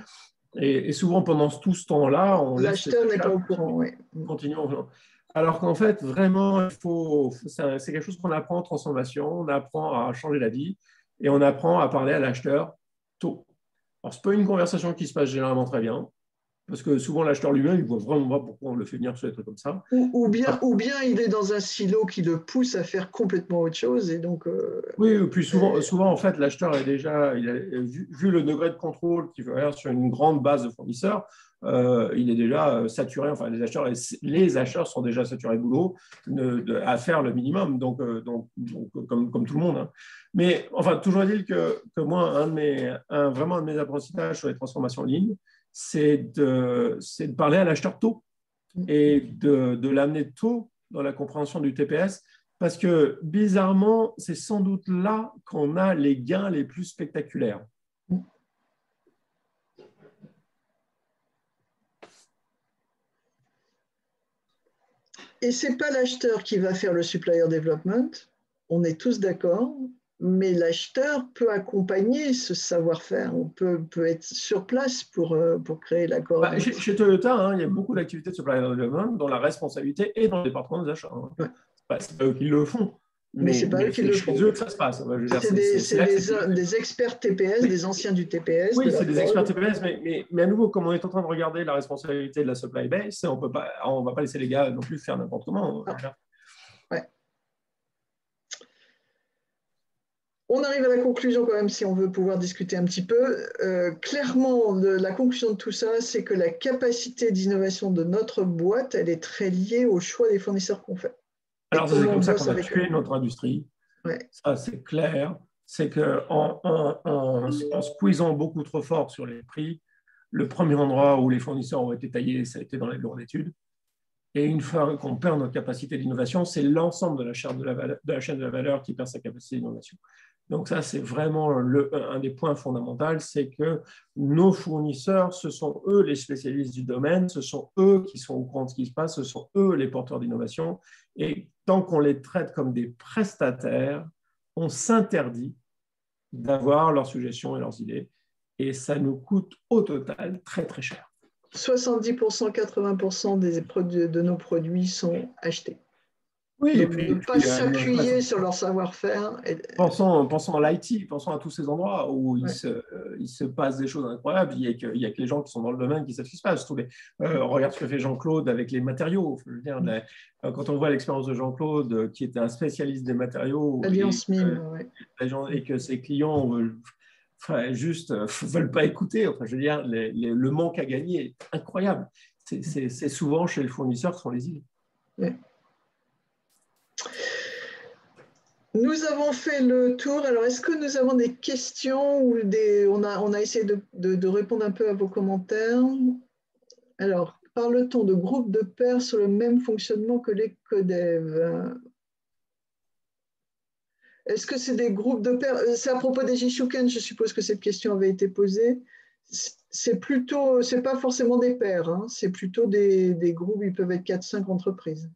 Et souvent, pendant tout ce temps-là, l'acheteur n'est pas au courant. Oui. Continuons. Alors qu'en fait, vraiment, c'est quelque chose qu'on apprend en transformation, on apprend à changer la vie et on apprend à parler à l'acheteur tôt. Alors, ce n'est pas une conversation qui se passe généralement très bien, parce que souvent l'acheteur lui-même, il ne voit vraiment pas pourquoi on le fait venir sur des trucs comme ça. Ou bien il est dans un silo qui le pousse à faire complètement autre chose. Et donc, oui, et puis souvent, en fait, l'acheteur est déjà, vu le degré de contrôle qu'il veut avoir sur une grande base de fournisseurs, il est déjà saturé. Enfin, les acheteurs sont déjà saturés de boulot à faire le minimum, donc comme tout le monde. Hein. Mais enfin, toujours est-il que moi, vraiment un de mes apprentissages sur les transformations en ligne, c'est de parler à l'acheteur tôt et de l'amener tôt dans la compréhension du TPS. Parce que, bizarrement, c'est sans doute là qu'on a les gains les plus spectaculaires. Et ce n'est pas l'acheteur qui va faire le supplier development, on est tous d'accord, mais l'acheteur peut accompagner ce savoir-faire, on peut être sur place pour créer l'accord. Chez Toyota, hein, il y a beaucoup d'activités de supplier development dont la responsabilité est dans le département des achats. Hein. Ouais. C'est pas eux qui le font. Mais ce n'est pas eux qui le font. C'est chez eux que ça se passe. C'est des experts TPS, des anciens du TPS. Oui, c'est des experts TPS, mais à nouveau, comme on est en train de regarder la responsabilité de la supply base, on ne va pas laisser les gars non plus faire n'importe comment. Ouais. On arrive à la conclusion quand même, si on veut pouvoir discuter un petit peu. Clairement, la conclusion de tout ça, c'est que la capacité d'innovation de notre boîte, elle est très liée au choix des fournisseurs qu'on fait. Alors, c'est comme ça qu'on a tué notre industrie. Ouais. Ça, c'est clair. C'est qu'en squeezant beaucoup trop fort sur les prix, le premier endroit où les fournisseurs ont été taillés, ça a été dans les bureaux d'études. Et une fois qu'on perd notre capacité d'innovation, c'est l'ensemble de la chaîne de la valeur qui perd sa capacité d'innovation. Donc ça, c'est vraiment un des points fondamentaux, c'est que nos fournisseurs, ce sont eux les spécialistes du domaine, ce sont eux qui sont au courant de ce qui se passe, ce sont eux les porteurs d'innovation. Et tant qu'on les traite comme des prestataires, on s'interdit d'avoir leurs suggestions et leurs idées. Et ça nous coûte au total très, très cher. 70%, 80% de nos produits sont achetés. Oui, et puis ne pas s'appuyer sur leur savoir-faire. Pensons à l'IT, pensons à tous ces endroits où il se passe des choses incroyables. Il y a que les gens qui sont dans le domaine qui savent ce qui se passe. Regarde ce que fait Jean-Claude avec les matériaux. Je veux dire, quand on voit l'expérience de Jean-Claude, qui est un spécialiste des matériaux, et que ses clients veulent pas écouter. Enfin, je veux dire, le manque à gagner est incroyable. C'est souvent chez le fournisseur que sont les îles. Ouais. Nous avons fait le tour. Alors, est-ce que nous avons des questions ou on a essayé de répondre un peu à vos commentaires. Alors, parle-t-on de groupes de pairs sur le même fonctionnement que les codev? Est-ce que c'est des groupes de pairs? C'est à propos des Jishuken, je suppose que cette question avait été posée. C'est pas forcément des pairs, hein, c'est plutôt des groupes, ils peuvent être 4-5 entreprises.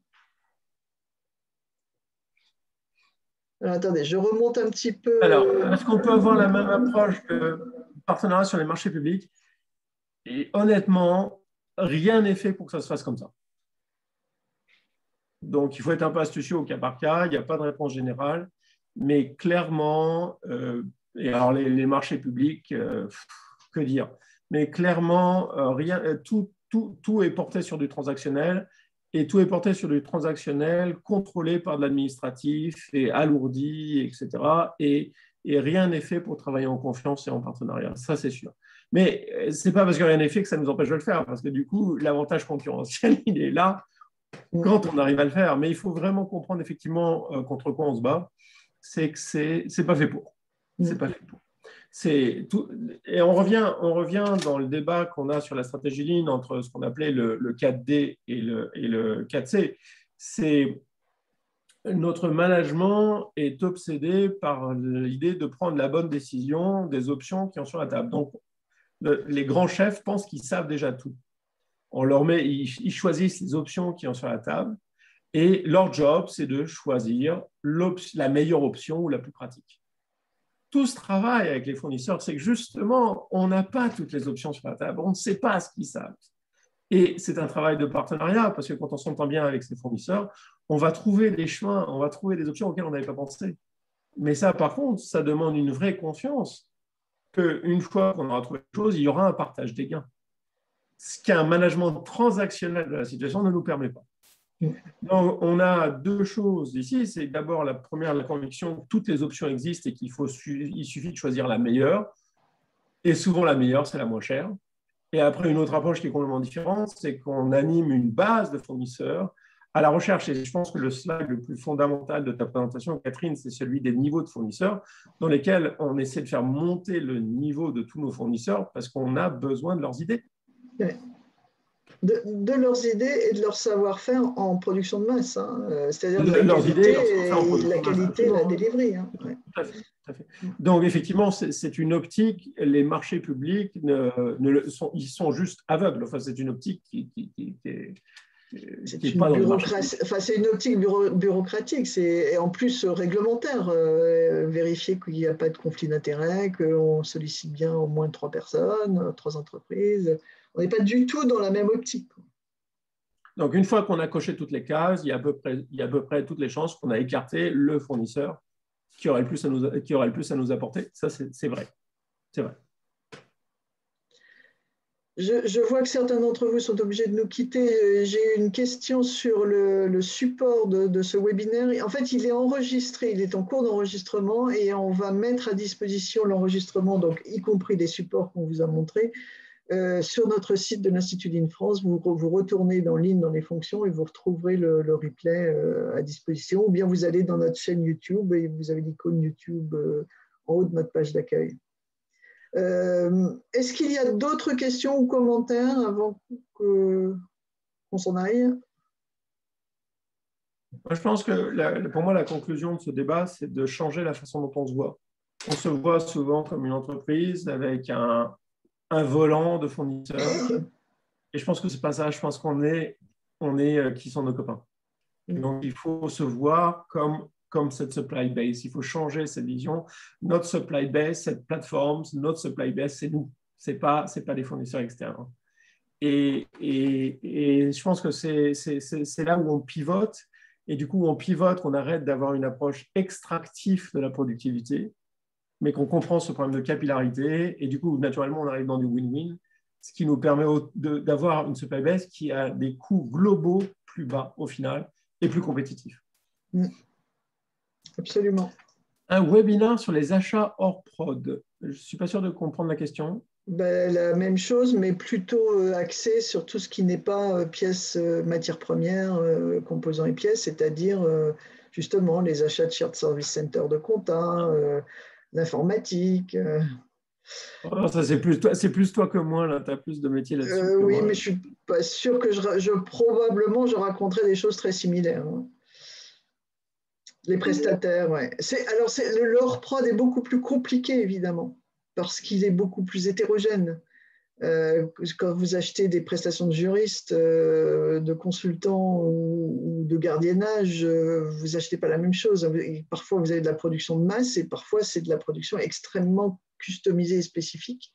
Alors, attendez, je remonte un petit peu. Alors, est-ce qu'on peut avoir la même approche que partenariat sur les marchés publics? Et honnêtement, rien n'est fait pour que ça se fasse comme ça. Donc, il faut être un peu astucieux au cas par cas. Il n'y a pas de réponse générale. Mais clairement, et alors les marchés publics, que dire? Mais clairement, tout est porté sur du transactionnel. Et tout est porté sur du transactionnel, contrôlé par de l'administratif et alourdi, etc. Et rien n'est fait pour travailler en confiance et en partenariat. Ça, c'est sûr. Mais ce n'est pas parce que rien n'est fait que ça nous empêche de le faire, parce que du coup, l'avantage concurrentiel, il est là quand on arrive à le faire. Mais il faut vraiment comprendre effectivement contre quoi on se bat. C'est que c'est pas fait pour. C'est pas fait pour. Et on revient dans le débat qu'on a sur la stratégie Lean entre ce qu'on appelait le 4D et le 4C. C'est notre management est obsédé par l'idée de prendre la bonne décision des options qui sont sur la table. Donc, les grands chefs pensent qu'ils savent déjà tout. Ils choisissent les options qui sont sur la table et leur job, c'est de choisir la meilleure option ou la plus pratique. Tout ce travail avec les fournisseurs, c'est que justement, on n'a pas toutes les options sur la table, on ne sait pas ce qu'ils savent. Et c'est un travail de partenariat, parce que quand on s'entend bien avec ses fournisseurs, on va trouver des chemins, on va trouver des options auxquelles on n'avait pas pensé. Mais ça, par contre, ça demande une vraie confiance qu'une fois qu'on aura trouvé quelque chose, il y aura un partage des gains. Ce qu'un management transactionnel de la situation ne nous permet pas. Donc, on a deux choses ici. C'est d'abord la première, la conviction que toutes les options existent et qu'il suffit de choisir la meilleure. Et souvent, la meilleure, c'est la moins chère. Et après, une autre approche qui est complètement différente, c'est qu'on anime une base de fournisseurs à la recherche. Et je pense que le slide le plus fondamental de ta présentation, Catherine, c'est celui des niveaux de fournisseurs, dans lesquels on essaie de faire monter le niveau de tous nos fournisseurs parce qu'on a besoin de leurs idées. De leurs idées et de leur savoir-faire en production de masse, hein. C'est-à-dire la qualité et la délivrerie. Hein. Ouais. Tout à fait, tout à fait. Donc, effectivement, c'est une optique. Les marchés publics ils sont juste aveugles. Enfin, c'est une optique qui est. C'est une optique bureaucratique, c'est en plus réglementaire, vérifier qu'il n'y a pas de conflit d'intérêts, qu'on sollicite bien au moins 3 personnes, 3 entreprises. On n'est pas du tout dans la même optique. Donc, une fois qu'on a coché toutes les cases, il y a à peu près toutes les chances qu'on a écarté le fournisseur qui aurait le plus à nous apporter. Ça, c'est vrai. C'est vrai. Je vois que certains d'entre vous sont obligés de nous quitter. J'ai une question sur le support de ce webinaire. En fait, il est enregistré, il est en cours d'enregistrement et on va mettre à disposition l'enregistrement, donc y compris les supports qu'on vous a montrés, sur notre site de l'Institut d'INFRANCE. Vous retournez dans ligne dans les fonctions et vous retrouverez le replay à disposition, ou bien vous allez dans notre chaîne YouTube et vous avez l'icône YouTube en haut de notre page d'accueil. Est-ce qu'il y a d'autres questions ou commentaires avant qu'on s'en aille? Moi, je pense que pour moi, la conclusion de ce débat, c'est de changer la façon dont on se voit. On se voit souvent comme une entreprise avec un volant de fournisseurs. Et je pense que ce n'est pas ça. Je pense qu'on est qui sont nos copains. Donc, il faut se voir comme cette supply base. Il faut changer cette vision. Notre supply base, cette plateforme, notre supply base, c'est nous. Ce n'est pas les fournisseurs externes. Et je pense que c'est là où on pivote. Et du coup, on pivote, qu'on arrête d'avoir une approche extractive de la productivité, mais qu'on comprend ce problème de capillarité. Et du coup, naturellement, on arrive dans du win-win, ce qui nous permet d'avoir une supply base qui a des coûts globaux plus bas au final et plus compétitifs. Absolument. Un webinaire sur les achats hors prod. Je ne suis pas sûr de comprendre la question. La même chose, mais plutôt axé sur tout ce qui n'est pas pièces, matières premières, composants et pièces, c'est-à-dire justement les achats de shared service center de compta, l'informatique. Oh, ça, c'est plus toi que moi, là. Tu as plus de métiers là-dessus. Oui, mais je ne suis pas sûr que probablement je raconterai des choses très similaires. Hein. Les prestataires, ouais. Alors, le hors prod est beaucoup plus compliqué, évidemment, parce qu'il est beaucoup plus hétérogène. Quand vous achetez des prestations de juristes, de consultants ou de gardiennage, vous n'achetez pas la même chose. Et parfois, vous avez de la production de masse et parfois, c'est de la production extrêmement customisée et spécifique.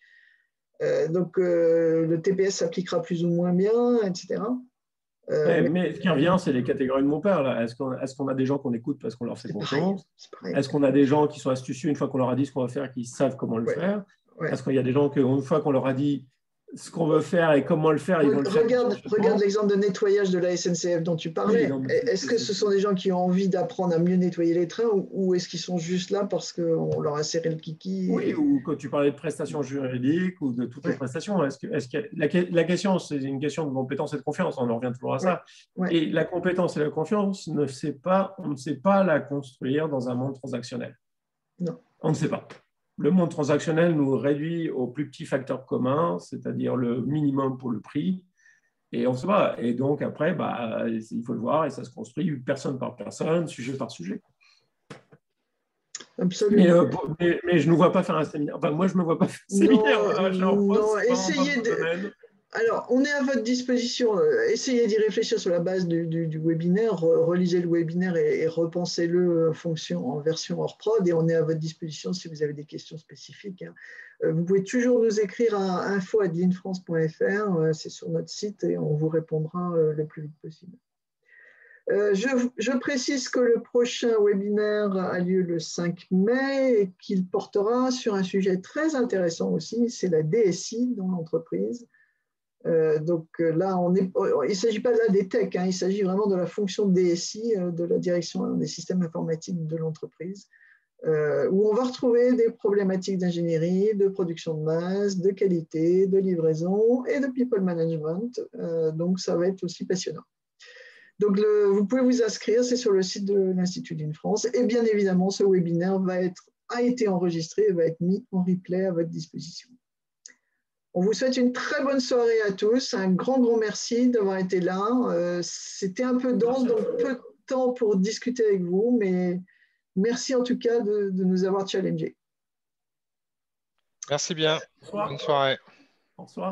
Donc, le TPS s'appliquera plus ou moins bien, etc. Mais ce qui revient, c'est les catégories de mon père. Est-ce qu'on a des gens qu'on écoute parce qu'on leur fait confiance? Est-ce qu'on a des gens qui sont astucieux une fois qu'on leur a dit ce qu'on va faire, qui savent comment le faire? Est-ce qu'il y a des gens qu'une fois qu'on leur a dit ce qu'on veut faire et comment le faire, ils vont le faire? Regarde l'exemple de nettoyage de la SNCF dont tu parlais. Oui, est-ce que ce sont des gens qui ont envie d'apprendre à mieux nettoyer les trains ou est-ce qu'ils sont juste là parce qu'on leur a serré le kiki? Oui, ou quand tu parlais de prestations juridiques ou de toutes les prestations, la question, c'est une question de compétence et de confiance, on en revient toujours à ça. Et la compétence et la confiance, on ne sait pas la construire dans un monde transactionnel. Non. On ne sait pas. Le monde transactionnel nous réduit au plus petit facteur commun, c'est-à-dire le minimum pour le prix, et on ne sait pas. Et donc, après, il faut le voir, et ça se construit personne par personne, sujet par sujet. Absolument. Mais je ne nous vois pas faire un séminaire. Enfin, moi, je ne me vois pas faire un séminaire. Non, essayez de... Alors, on est à votre disposition. Essayez d'y réfléchir sur la base du webinaire, relisez le webinaire et repensez-le en version hors prod, et on est à votre disposition si vous avez des questions spécifiques. Vous pouvez toujours nous écrire à info@leanfrance.fr, c'est sur notre site et on vous répondra le plus vite possible. Je précise que le prochain webinaire a lieu le 5 mai et qu'il portera sur un sujet très intéressant aussi, c'est la DSI dans l'entreprise. Donc là, il ne s'agit pas de la des tech, il s'agit vraiment de la fonction de DSI, de la direction des systèmes informatiques de l'entreprise, où on va retrouver des problématiques d'ingénierie, de production de masse, de qualité, de livraison et de people management. Donc ça va être aussi passionnant. Donc vous pouvez vous inscrire, c'est sur le site de l'Institut d'Infrance. Et bien évidemment, ce webinaire a été enregistré et va être mis en replay à votre disposition. On vous souhaite une très bonne soirée à tous. Un grand merci d'avoir été là. C'était un peu dense, donc peu de temps pour discuter avec vous, mais merci en tout cas de nous avoir challengés. Merci bien. Bonne soirée. Bonsoir.